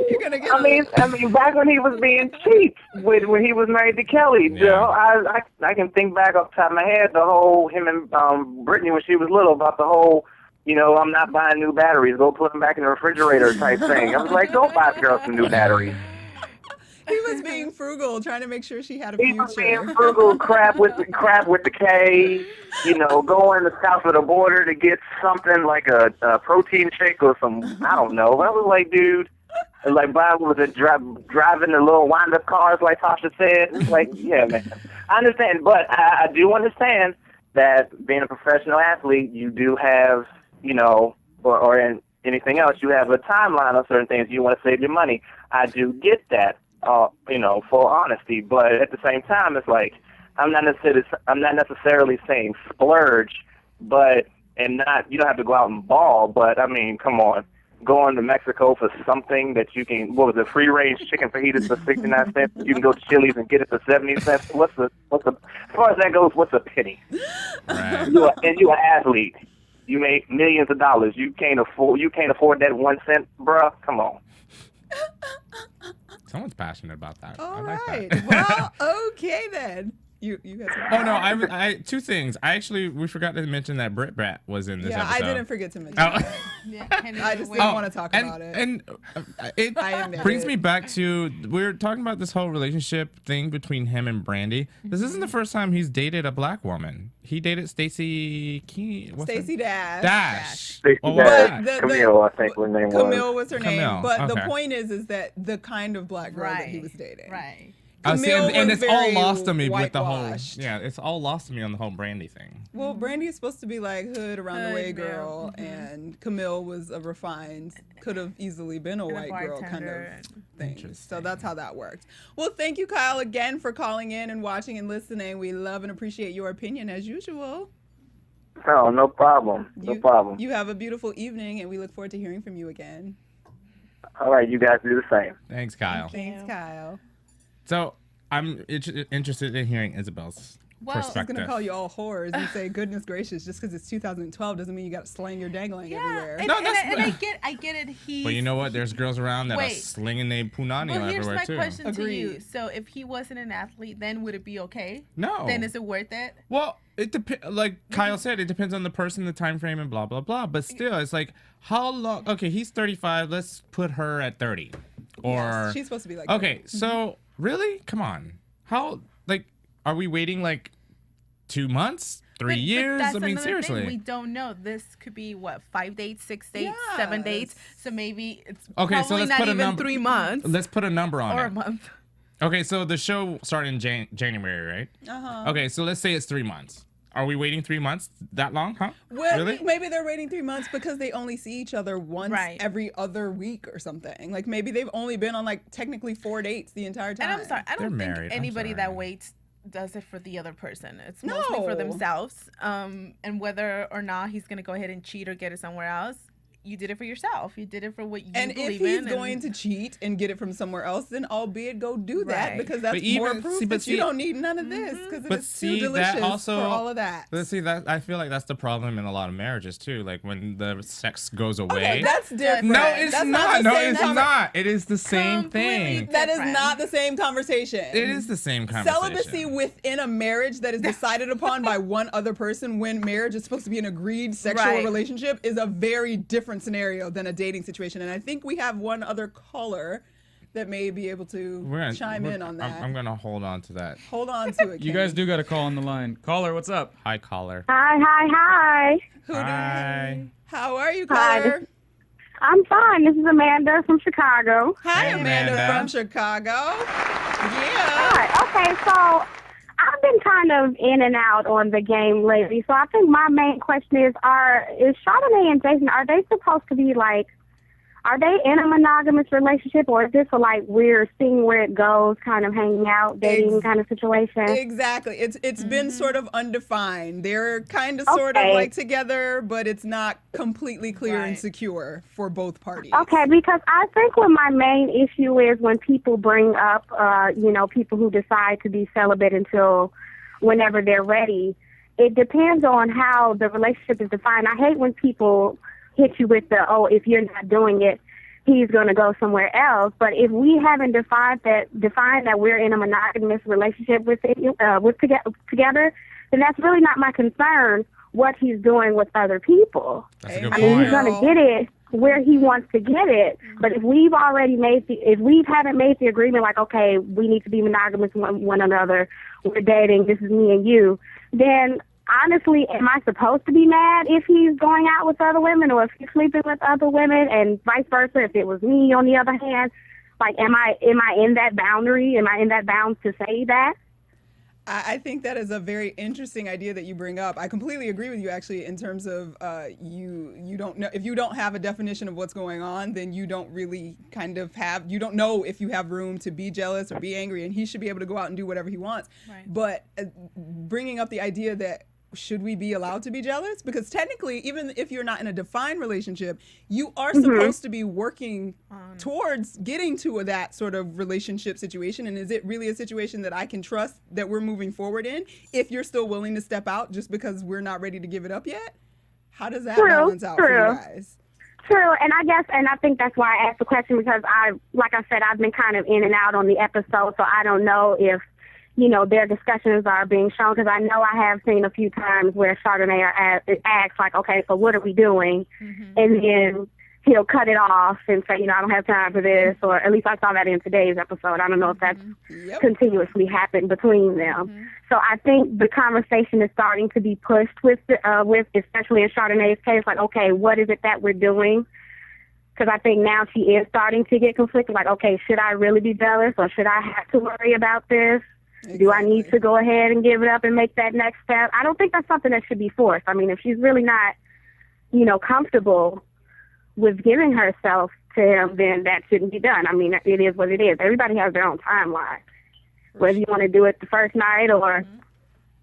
You're gonna get. I mean, back when he was being cheap, when he was married to Kelly, I can think back off the top of my head the whole him and Brittany when she was little about the whole, I'm not buying new batteries. Go put them back in the refrigerator type thing. I was like, don't buy the girl some new batteries. He was being frugal, trying to make sure she had a future. He was being frugal, crap with the K, going to south of the border to get something like a protein shake or some, I don't know. I was like, dude, like driving the little wind-up cars like Tasha said. It's like, yeah, man. I understand, but I do understand that being a professional athlete, you do have, or in anything else, you have a timeline on certain things. You want to save your money. I do get that. Full honesty, but at the same time, it's like I'm not necessarily saying splurge, you don't have to go out and ball, but I mean, come on, going to Mexico for something that you can, what was it, free range chicken fajitas for 69 cents, you can go to Chili's and get it for 70 cents. What's the as far as that goes, what's a penny? Right. You're an athlete. You make millions of dollars. You can't afford that 1 cent, bruh. Come on. Someone's passionate about that. All I like right. that. Well, okay then. You guys. Oh no, I two things. We forgot to mention that Brit Brat was in this episode. I didn't forget to mention Oh. that. I just didn't want to talk about it. And it I admit brings it. me back to, we were talking about this whole relationship thing between him and Brandy. This isn't the first time he's dated a black woman. He dated Stacey Dash. Stacey Oh, Dash. But Camille, I think her name was. Camille was her name. Camille, But the okay. point is that the kind of black girl that he was dating. Right. Camille and was it's all very lost to me with the whole. whitewashed. Yeah, it's all lost to me on the whole Brandy thing. Well, Brandy is supposed to be like hood around the way Hood girl, and Camille was a refined, could have easily been a And a white girl kind of bartender. thing. So that's how that worked. Well, thank you, Kyle, again for calling in and watching and listening. We love and appreciate your opinion as usual. Oh, no problem. No problem. You have a beautiful evening, and we look forward to hearing from you again. All right, you guys do the same. Thanks, Kyle. Thanks, Kyle. So I'm interested in hearing Isabel's I was perspective. going to call you all whores and say, goodness gracious, just because it's 2012 doesn't mean you got to slang your dangling everywhere. And, No, and that's- I get it. But you know what? There's girls around that are Wait. slinging their punani Well, here's everywhere my too. question to you. Agreed. So if he wasn't an athlete, then would it be okay? No. Then is it worth it? Well, it depends. Like Kyle said, it depends on the person, the time frame, and blah blah blah. But still, it's like how long? Okay, he's 35. Let's put her at 30. Or Yes, she's supposed to be like. okay, so really, come on, how like are we waiting like 2 months, 3 years? That's I mean, another seriously. thing. We don't know. This could be what, 5 dates, 6 dates, Yeah, 7 dates. So maybe it's Okay, so probably let's not put a even number. 3 months Let's put a number on or it. a month. Okay, so the show started in January, right? Uh-huh. Okay, so let's say it's 3 months. Are we waiting 3 months? That long, huh? Well, Really? maybe they're waiting 3 months because they only see each other once Right. every other week or something. Like maybe they've only been on like technically 4 dates the entire time. And I'm sorry, I They're don't married, think I'm anybody sorry. that waits does it for the other person. It's mostly for No. themselves. And whether or not he's gonna go ahead and cheat or get it somewhere else, you did it for yourself. You did it for what you And if believe he's in. going to cheat and get it from somewhere else, then albeit go do that Right. because that's But even- more proof see, but that you see- don't need none of this because But it's too see, delicious that also, for all of that. But see, that I feel like that's the problem in a lot of marriages too. Like when the sex goes away. Okay, that's different. no, it's That's not. the No, same it's conver- not. It is the same Completely thing. That is different. not the same conversation. It is the same conversation. Celibacy within a marriage that is decided upon by one other person when marriage is supposed to be an agreed sexual Right. relationship is a very different scenario than a dating situation. And I think we have one other caller that may be able to chime in on that. I'm gonna hold on to that. Hold on to it. You guys do got a call on the line. Caller, what's up? Hi, caller. Hi. Hi. How are you, Hi, caller? I'm fine. This is Amanda from Chicago. Hi, Hey, Amanda Amanda. from Chicago. Yeah. Hi. Okay, so I've been kind of in and out on the game lately. So I think my main question is Chardonnay and Jason, are they supposed to be like, are they in a monogamous relationship, or is this a like we're seeing where it goes, kind of hanging out, dating kind of situation? Exactly. It's been sort of undefined. They're kind of sort of Okay. like together, but it's not completely clear and Right. secure for both parties. Okay, because I think what my main issue is when people bring up, people who decide to be celibate until whenever they're ready, it depends on how the relationship is defined. I hate when people hit you with the, oh, if you're not doing it, he's going to go somewhere else. But if we haven't defined that we're in a monogamous relationship together, then that's really not my concern what he's doing with other people. That's a good I mean, he's point. going to get it where he wants to get it. But if we haven't made the agreement, like, okay, we need to be monogamous with one another, we're dating, this is me and you, then honestly, am I supposed to be mad if he's going out with other women or if he's sleeping with other women, and vice versa if it was me on the other hand? Like, am I in that boundary? Am I in that bounds to say that? I think that is a very interesting idea that you bring up. I completely agree with you, actually, in terms of you don't know if you don't have a definition of what's going on, then you don't really you don't know if you have room to be jealous or be angry, and he should be able to go out and do whatever he wants. Right. But bringing up the idea that should we be allowed to be jealous? Because technically, even if you're not in a defined relationship, you are supposed to be working towards getting to that sort of relationship situation. And is it really a situation that I can trust that we're moving forward in if you're still willing to step out just because we're not ready to give it up yet? How does that balance out for you guys? True, and I think that's why I asked the question, because like I said, I've been kind of in and out on the episode, so I don't know if their discussions are being shown, because I know I have seen a few times where Chardonnay asks, like, okay, so what are we doing? And then he'll cut it off and say, I don't have time for this, or at least I saw that in today's episode. I don't know if that's continuously happened between them. So I think the conversation is starting to be pushed with especially in Chardonnay's case, like, okay, what is it that we're doing? Because I think now she is starting to get conflicted, like, okay, should I really be jealous, or should I have to worry about this? Exactly. Do I need to go ahead and give it up and make that next step? I don't think that's something that should be forced. I mean, if she's really not, comfortable with giving herself to him, then that shouldn't be done. I mean, it is what it is. Everybody has their own timeline, whether you want to do it the first night or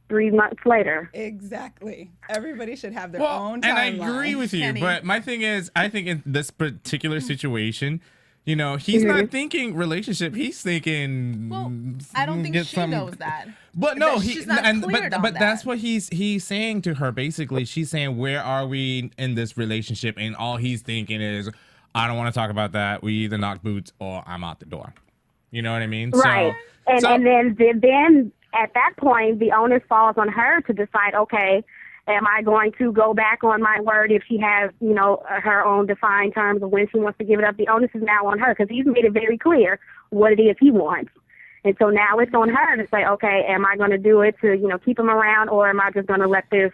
3 months later. Exactly. Everybody should have their Well, own and I timeline. agree with you, Kenny. but my thing is, I think in this particular situation, he's not thinking relationship. He's thinking. Well, I don't think get she some- knows that. But no, She's not cleared on but that. that's what he's saying to her. Basically, she's saying, "Where are we in this relationship?" And all he's thinking is, "I don't want to talk about that. We either knock boots or I'm out the door." You know what I mean? Right. And then at that point, the onus falls on her to decide, okay, Am I going to go back on my word if she has, her own defined terms of when she wants to give it up? The onus is now on her because he's made it very clear what it is he wants. And so now it's on her to say, okay, am I going to do it to, keep him around, or am I just going to let this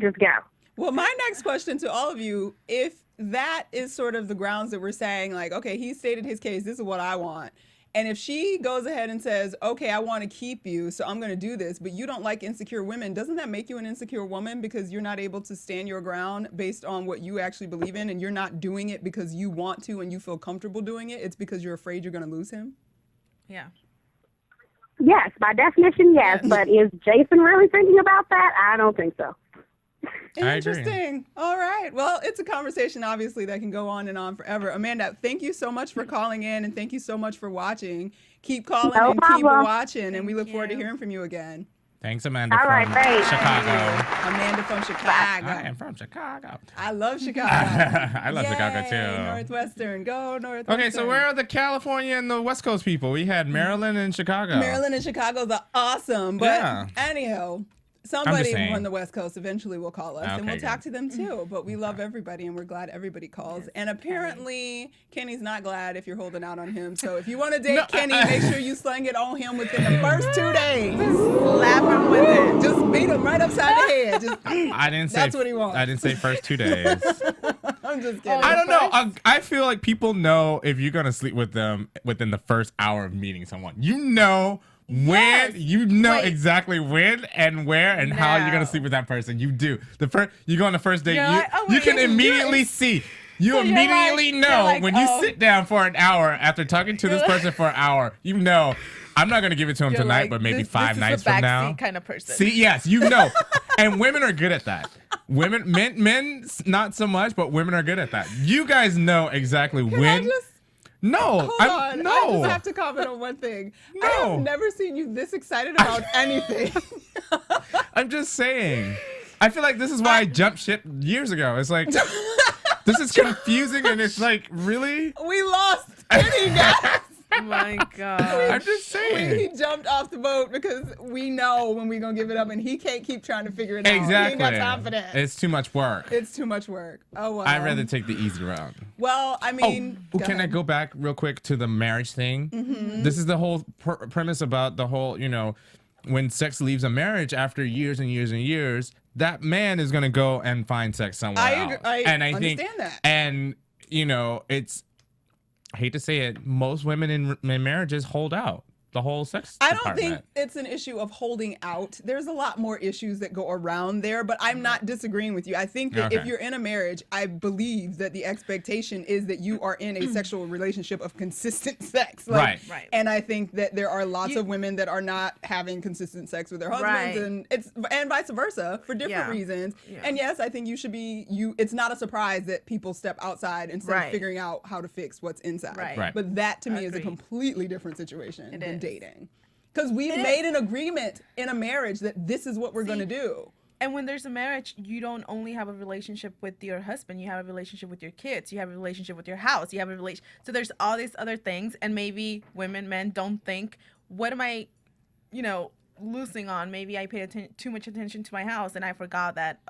just go? Well, my next question to all of you, if that is sort of the grounds that we're saying, like, okay, he stated his case, this is what I want. And if she goes ahead and says, okay, I want to keep you, so I'm going to do this, but you don't like insecure women, doesn't that make you an insecure woman because you're not able to stand your ground based on what you actually believe in, and you're not doing it because you want to and you feel comfortable doing it? It's because you're afraid you're going to lose him? Yeah. Yes, by definition, yes. But is Jason really thinking about that? I don't think so. Interesting. All right. Well, it's a conversation, obviously, that can go on and on forever. Amanda, thank you so much for calling in, and thank you so much for watching. Keep calling and keep watching, and we look forward to hearing from you again. Thanks, Amanda All from right, great. Chicago. Amanda from Chicago. I am from Chicago. I love Chicago. I love Chicago, Yay, too. Northwestern. Go Northwestern. Okay, so where are the California and the West Coast people? We had Maryland and Chicago. Maryland and Chicago are awesome. But Yeah. anyhow, somebody saying. from the West Coast eventually will call us, and Okay, we'll talk good. to them too. But we love everybody, and we're glad everybody calls. And apparently, Kenny's not glad if you're holding out on him. So if you want to date Kenny, make sure you slang it on him within the first 2 days. Slap him with it. Just beat him right upside the head. Just, I didn't say that's what he wants. I didn't say first 2 days. I'm just kidding. I don't know. I feel like people know if you're gonna sleep with them within the first hour of meeting someone. You know when, exactly when and where and how you're gonna sleep with that person. You do. You go on the first date. You can immediately see. You immediately know when you sit down for an hour after talking to this person for an hour. You know, I'm not gonna give it to him tonight, but maybe five nights from now. Kind of person. See, yes, you know, and women are good at that. Men, not so much, but women are good at that. You guys know exactly when. No, Hold on. no. I just have to comment on one thing. I have never seen you this excited about anything. I'm just saying. I feel like this is why I jumped ship years ago. It's like, this is confusing, and it's like, really? We lost Kenny, guys. Oh my God. I'm just saying. He jumped off the boat because we know when we're going to give it up, and he can't keep trying to figure it out. Exactly. He ain't got time for that. It's too much work. It's too much work. Oh, well. I'd rather take the easy route. Well, I mean. Can I go back real quick to the marriage thing? Mm-hmm. This is the whole premise about the whole, when sex leaves a marriage after years and years and years, that man is going to go and find sex somewhere else. I understand that. And, it's, I hate to say it, most women in marriages hold out the whole sex I don't department. think it's an issue of holding out. There's a lot more issues that go around there, but I'm not disagreeing with you. I think that if you're in a marriage, I believe that the expectation is that you are in a sexual relationship of consistent sex. Right. And I think that there are lots of women that are not having consistent sex with their husbands, and vice versa for different reasons. Yeah. And yes, I think you should be it's not a surprise that people step outside instead of figuring out how to fix what's inside. Right. But that to me is a completely different situation than dating. Because we've made an agreement in a marriage that this is what we're going to do. And when there's a marriage, you don't only have a relationship with your husband, you have a relationship with your kids, you have a relationship with your house, you have a relation. So there's all these other things, and maybe men don't think, what am I, losing on? Maybe I paid too much attention to my house and I forgot that,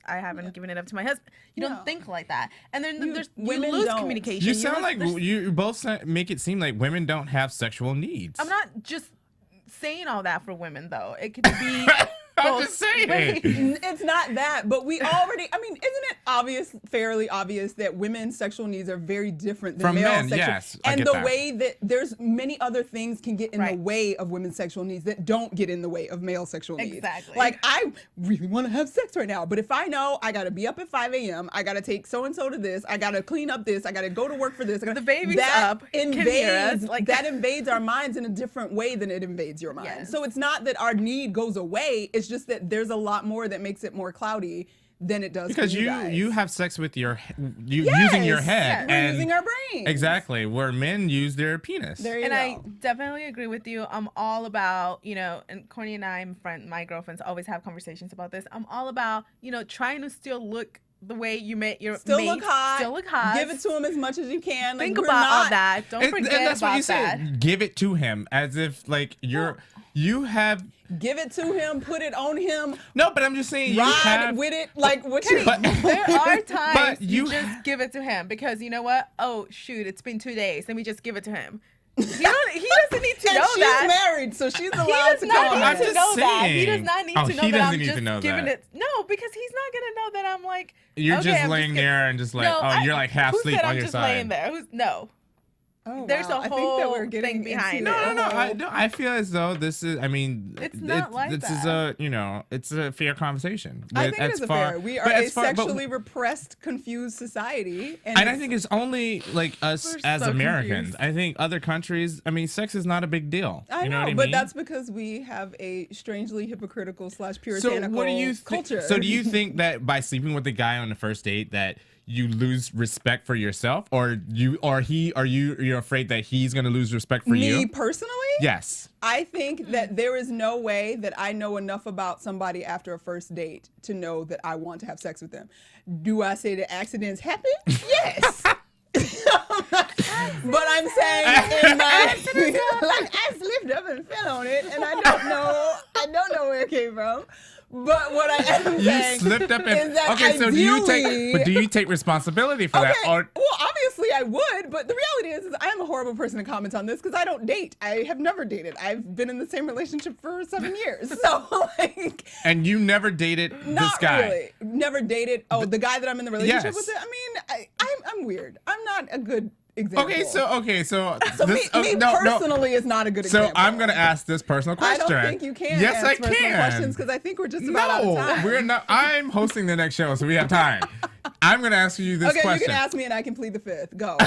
I haven't given it up to my husband. You don't think like that. And then you lose communication. You sound like you both make it seem like women don't have sexual needs. I'm not just saying all that for women, though. It could be I'm just saying. It's not that, but we already, isn't it fairly obvious that women's sexual needs are very different than male men, sexual yes, I and get the that. way that there's many other things can get in the way of women's sexual needs that don't get in the way of male sexual needs. Exactly. Like, I really want to have sex right now, but if I know I got to be up at 5 a.m., I got to take so-and-so to this, I got to clean up this, I got to go to work for this. The baby's up. That invades our minds in a different way than it invades your mind. Yes. So it's not that our need goes away. It's just that there's a lot more that makes it more cloudy than it does because for you guys. You have sex with using your head we're using our brains. Exactly, where men use their penis. There you and go. I definitely agree with you. I'm all about, and Courtney and my girlfriends always have conversations about this. I'm all about, trying to still look the way you met your Still mate. look hot. Still look hot. Give it to him as much as you can. Think Like, about all that. Don't forget and that's about what you that. said. Give it to him as if like you have. Give it to him. Put it on him. No, but I'm just saying you Ride have. with it. Like what you. There are times But you you just give it to him because you know what? Oh shoot, it's been 2 days. Let me just give it to him. He doesn't need to And know she's that. married, so she's He allowed does to not come. need I'm to just know that. He does saying. not need Oh, to know he that doesn't I'm need to just know giving that. it. No, because he's not gonna know that I'm like. You're okay, just I'm laying gonna- there and just like, No, you're like half who asleep said on I'm your just side. laying there? No. Oh, There's wow. a I think that whole we're getting thing behind into it. No. I feel as though this is. I mean, It's not like this is that. it's a fair conversation. I With- think it as is far- fair. We are but a as far- but- sexually repressed, confused society, And I think it's only like us We're as so Americans. confused. I think other countries. I mean, sex is not a big deal. I you know know, what I but mean? that's because we have a strangely hypocritical / So puritanical what do you culture. So do you think that by sleeping with a guy on the first date that you lose respect for yourself, or you're afraid that he's gonna lose respect for Me you? personally? Yes. I think that there is no way that I know enough about somebody after a first date to know that I want to have sex with them. Do I say that accidents happen? Yes. But I'm saying in my like I slipped up and fell on it, and I don't know where it came from. But what I am You saying slipped up and is that okay. So do you ideally- do you take responsibility for that? Or well, obviously I would, but the reality is I am a horrible person to comment on this because I don't date. I have never dated. I've been in the same relationship for 7 years. So like, and you never dated this not guy. really. Never dated. Oh, the guy that I'm in the relationship Yes. with. I mean, I'm weird. I'm not a good example. Okay, so So this, me personally is not a good So example. I'm gonna ask this personal I question. don't think you can. Yes, I ask personal can. questions because I think we're just about out of time. We're not. I'm hosting the next show, so we have time. I'm gonna ask you this Okay, question. you can ask me and I can plead the fifth. Go.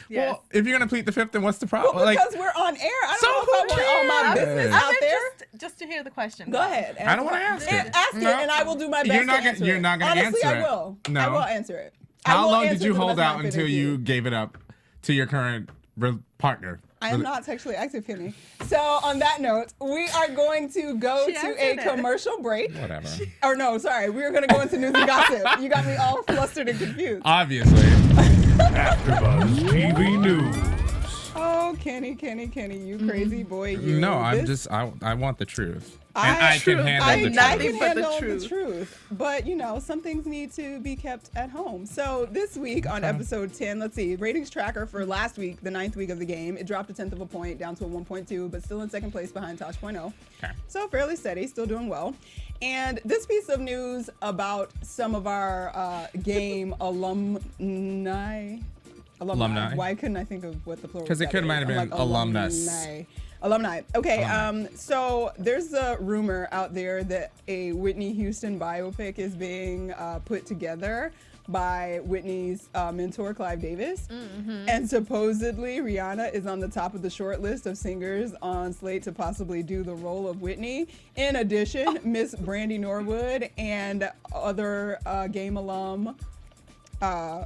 Well, if you're gonna plead the fifth, then what's the problem? Well, because we're on air. I don't know if I want all my business out there. Just to hear the question. Go ahead. I don't want to ask it. Ask it, and I will do my best You're not to gonna- answer you're it. not gonna Honestly, answer I it. will. No. I will answer it. I How will long did answer you it to the hold best of out my until ability. you gave it up to your current partner? I am not sexually active, Kenny. So on that note, we are going to go She to answered a it. commercial break. Whatever. Or no, sorry. We are going to go into news and gossip. You got me all flustered and confused. Obviously. AfterBuzz TV News. Oh, Kenny, you crazy boy, you. No, I'm This- just. I want the truth. I- And I can handle I the can truth. Nothing but the handle truth. the truth. But, you know, some things need to be kept at home. So this week on episode 10, let's see, ratings tracker for last week, the 9th week of the game, it dropped a 1/10 of a point down to a 1.2, but still in second place behind Tosh.0. Okay. So fairly steady, still doing well. And this piece of news about some of our game alumni. Why couldn't I think of what the plural? 'Cause it that could is? might have I'm been alumnus. Alumni. Okay. Alumni. So there's a rumor out there that a Whitney Houston biopic is being put together by Whitney's mentor, Clive Davis. And supposedly Rihanna is on the top of the short list of singers on slate to possibly do the role of Whitney. In addition, Miss Brandy Norwood and other game alum,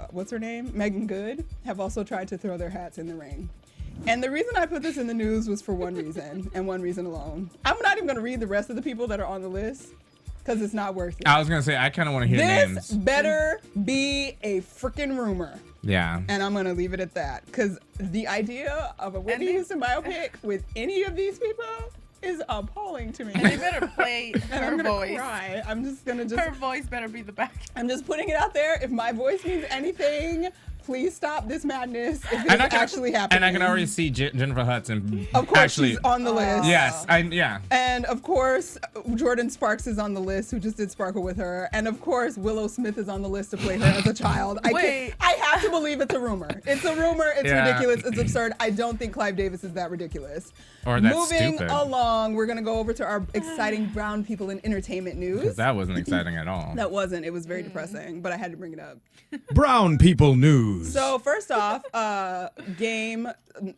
what's her name? Megan Good, have also tried to throw their hats in the ring. And the reason I put this in the news was for one reason, and one reason alone. I'm not even going to read the rest of the people that are on the list, because it's not worth it. I was gonna say I kind of want to hear This names. better be a freaking rumor. Yeah. And I'm going to leave it at that, because the idea of a Whitney Houston biopic with any of these people is appalling to me. And they better play And her I'm gonna voice. cry. I'm just gonna Her voice better be the back. I'm just putting it out there. If my voice means anything, please stop this madness. If it's actually happening. And I can already see Jennifer Hudson. Of course, actually, she's on the list. Yes, yeah. And of course, Jordan Sparks is on the list, who just did Sparkle with her. And of course, Willow Smith is on the list to play her as a child. I have to believe it's a rumor. It's a rumor. It's Yeah. ridiculous. It's absurd. I don't think Clive Davis is that ridiculous. Or that Moving stupid. along, we're going to go over to our exciting brown people in entertainment news. Because that wasn't exciting at all. That wasn't. It was very depressing, but I had to bring it up. Brown People News. So first off, game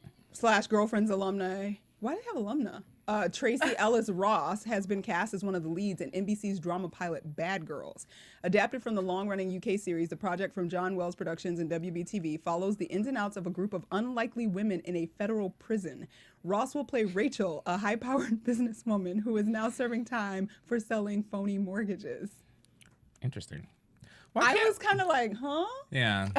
/ girlfriend's alumni. Why do they have alumna? Tracy Ellis Ross has been cast as one of the leads in NBC's drama pilot Bad Girls. Adapted from the long-running UK series, the project from John Wells Productions and WBTV follows the ins and outs of a group of unlikely women in a federal prison. Ross will play Rachel, a high-powered businesswoman who is now serving time for selling phony mortgages. Interesting. I was kind of like, huh? Yeah.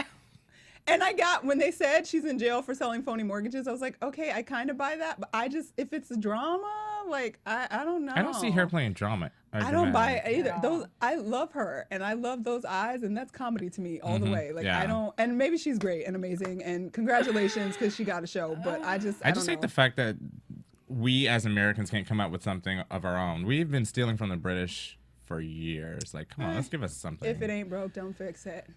And I got, when they said she's in jail for selling phony mortgages, I was like, okay, I kind of buy that. But I just, if it's drama, like, I don't know. I don't see her playing drama. I don't buy it either. Those, I love her and I love those eyes, and that's comedy to me all the way. Like, I don't, and maybe she's great and amazing, and congratulations because she got a show. But I just hate the fact that we as Americans can't come up with something of our own. We've been stealing from the British for years. Like, come on, let's give us something. If it ain't broke, don't fix it.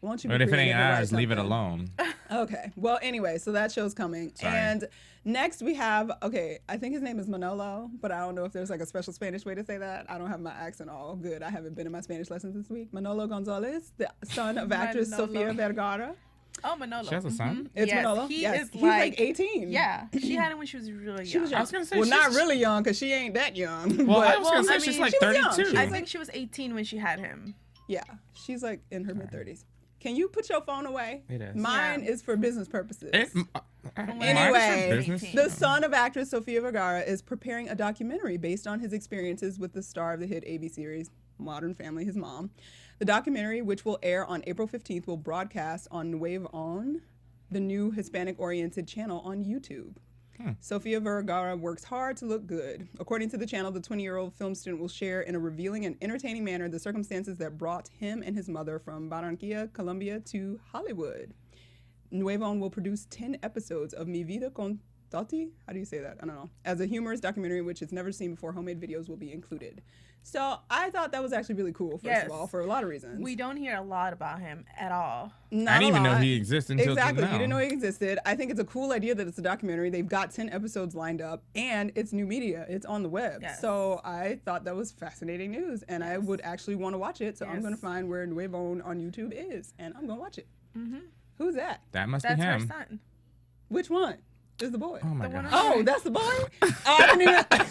Won't you? But if it ain't ours, leave it alone. Okay. Well, anyway, so that show's coming. Sorry. And next we have, okay, I think his name is Manolo, but I don't know if there's like a special Spanish way to say that. I don't have my accent all good. I haven't been in my Spanish lessons this week. Manolo Gonzalez, the son of actress Sofia Vergara. Oh, Manolo. She has a son? It's Manolo. He's like 18. Yeah. She had him when she was really young. She was young. I was going to say, well, not really young because she ain't that young. Well, but, I was going to say she's like she was young. 32. I think she was 18 when she had him. Yeah, she's like in her mid-30s. Can you put your phone away? It is. Mine is for business purposes. Anyway, the son of actress Sofia Vergara is preparing a documentary based on his experiences with the star of the hit AV series Modern Family, his mom. The documentary, which will air on April 15th, will broadcast on Nuevo, the new Hispanic-oriented channel on YouTube. Sofia Vergara works hard to look good. According to the channel, the 20-year-old film student will share in a revealing and entertaining manner the circumstances that brought him and his mother from Barranquilla, Colombia to Hollywood. Nuevo will produce 10 episodes of Mi Vida con Tati? How do you say that? I don't know. As a humorous documentary which it's never seen before, homemade videos will be included. So I thought that was actually really cool, first of all, for a lot of reasons. We don't hear a lot about him at all. I didn't even know he existed until Exactly. now. You didn't know he existed. I think it's a cool idea that it's a documentary. They've got 10 episodes lined up, and it's new media. It's on the web. Yes. So I thought that was fascinating news, and I would actually want to watch it. So I'm going to find where Nuevo on YouTube is, and I'm going to watch it. Who's that? That must That's be him. her son. Which one? Is the boy? Oh my god. Oh, that's the boy? I didn't even...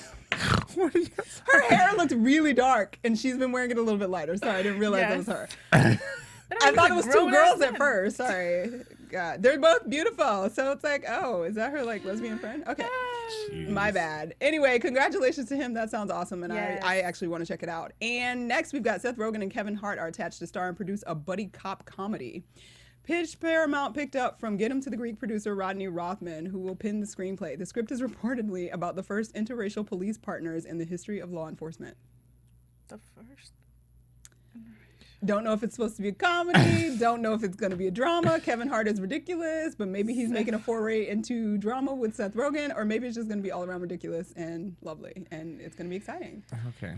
Her hair looked really dark, and she's been wearing it a little bit lighter. Sorry, I didn't realize that was her. I thought it was two girls at first. Sorry. God. They're both beautiful. So it's like, oh, is that her like lesbian friend? Okay. Jeez. My bad. Anyway, congratulations to him. That sounds awesome. And I actually want to check it out. And next we've got Seth Rogen and Kevin Hart are attached to star and produce a buddy cop comedy. Pitch Paramount picked up from Get Him to the Greek producer Rodney Rothman, who will pen the screenplay. The script is reportedly about the first interracial police partners in the history of law enforcement. The first. Don't know if it's supposed to be a comedy. Don't know if it's going to be a drama. Kevin Hart is ridiculous, but maybe he's making a foray into drama with Seth Rogen, or maybe it's just going to be all around ridiculous and lovely, and it's going to be exciting. Okay.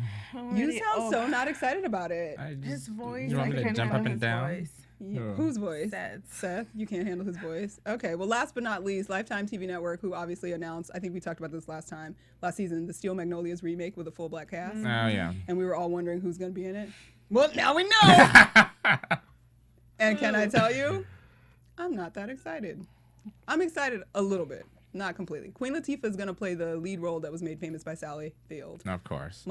You sound so not excited about it. His voice. You want me to jump up and down? Voice. Yeah. Whose voice? Seth. Seth. You can't handle his voice. Okay. Well, last but not least, Lifetime TV Network, who obviously announced, I think we talked about this last season, the Steel Magnolias remake with a full black cast. Oh yeah. And we were all wondering who's going to be in it. Well, now we know. And can I tell you, I'm not that excited. I'm excited a little bit, not completely. Queen Latifah is going to play the lead role that was made famous by Sally Field. Of course.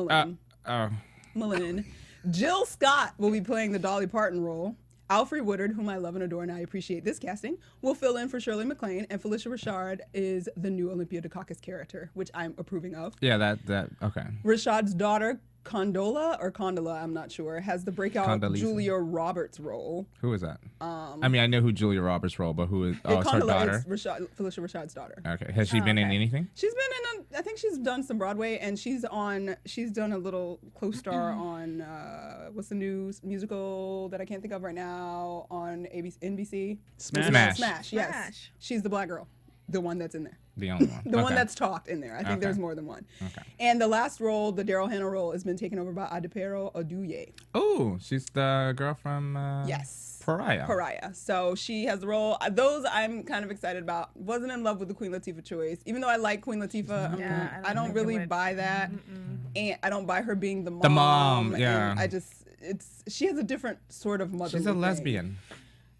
Malin. Jill Scott will be playing the Dolly Parton role. Alfre Woodard, whom I love and adore, and I appreciate this casting, will fill in for Shirley MacLaine, and Felicia Rashad is the new Olympia Dukakis character, which I'm approving of. Yeah, that okay. Rashad's daughter, Condola, I'm not sure, has the breakout Condoleezza. Julia Roberts role. Who is that? I mean, I know who Julia Roberts' role, but who is? Oh, it's her daughter. Is Felicia Rashad's daughter. Okay. Has she been in anything? She's been in. I think she's done some Broadway, and she's done a little co-star on what's the new musical that I can't think of right now on NBC? Smash. Smash. Yes. She's the black girl, the one that's in there. The only one. The one that's talked in there. I think there's more than one. Okay. And the last role, the Daryl Hannah role, has been taken over by Adepero Oduye. Oh, she's the girl from Yes. Pariah. So she has the role. Those I'm kind of excited about. Wasn't in love with the Queen Latifah choice, even though I like Queen Latifah. Yeah, I don't really buy that, and I don't buy her being the mom. The mom, yeah. And she has a different sort of motherly She's a thing. lesbian.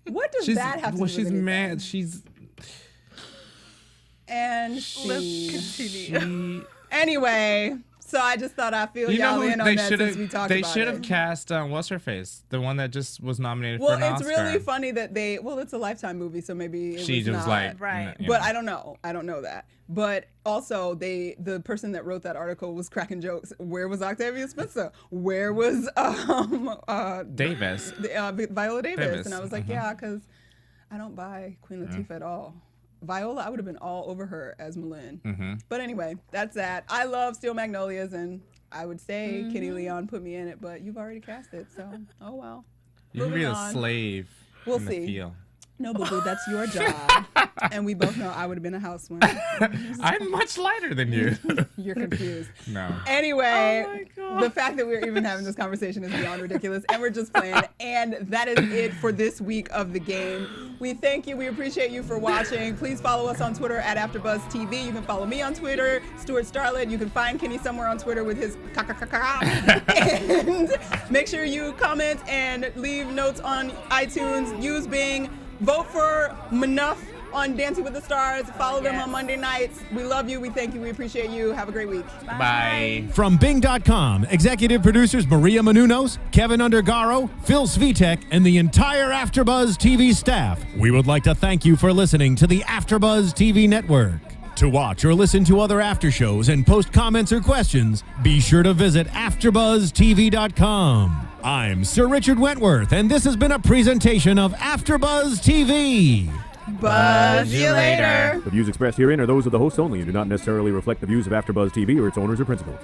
What does that have to do with she's anything? mad. She's. And Let's continue. Anyway, So I just thought I'd fill You know y'all who in on they that should since we have? talked They about should it. have cast what's her face, the one that just was nominated Well, for an it's Oscar. really funny that they. Well, it's a Lifetime movie, so maybe it She was just not. like Right. you But know. I don't know. I don't know that. But also, the person that wrote that article was cracking jokes. Where was Octavia Spencer? Where was Davis. Viola Davis? Davis, And I was like, yeah, because I don't buy Queen Latifah at all. Viola, I would have been all over her as Malin. But anyway, that's that. I love Steel Magnolias, and I would say Kenny Leon put me in it, but you've already cast it, so oh well. You can be Moving the on. slave. We'll in the see. field. No, boo-boo, that's your job. And we both know I would have been a housewife. I'm much lighter than you. You're confused. No. Anyway, the fact that we're even having this conversation is beyond ridiculous, and we're just playing. And that is it for this week of The Game. We thank you. We appreciate you for watching. Please follow us on Twitter at AfterBuzz TV. You can follow me on Twitter, Stuart Starlet. You can find Kenny somewhere on Twitter with his and make sure you comment and leave notes on iTunes. Use Bing. Vote for Manough on Dancing with the Stars. Follow them on Monday nights. We love you. We thank you. We appreciate you. Have a great week. Bye. From Bing.com, executive producers Maria Menounos, Kevin Undergaro, Phil Svitek, and the entire AfterBuzz TV staff, we would like to thank you for listening to the AfterBuzz TV network. To watch or listen to other after shows and post comments or questions, be sure to visit AfterBuzzTV.com. I'm Sir Richard Wentworth, and this has been a presentation of AfterBuzz TV. Buzz you later. The views expressed herein are those of the hosts only and do not necessarily reflect the views of AfterBuzz TV or its owners or principals.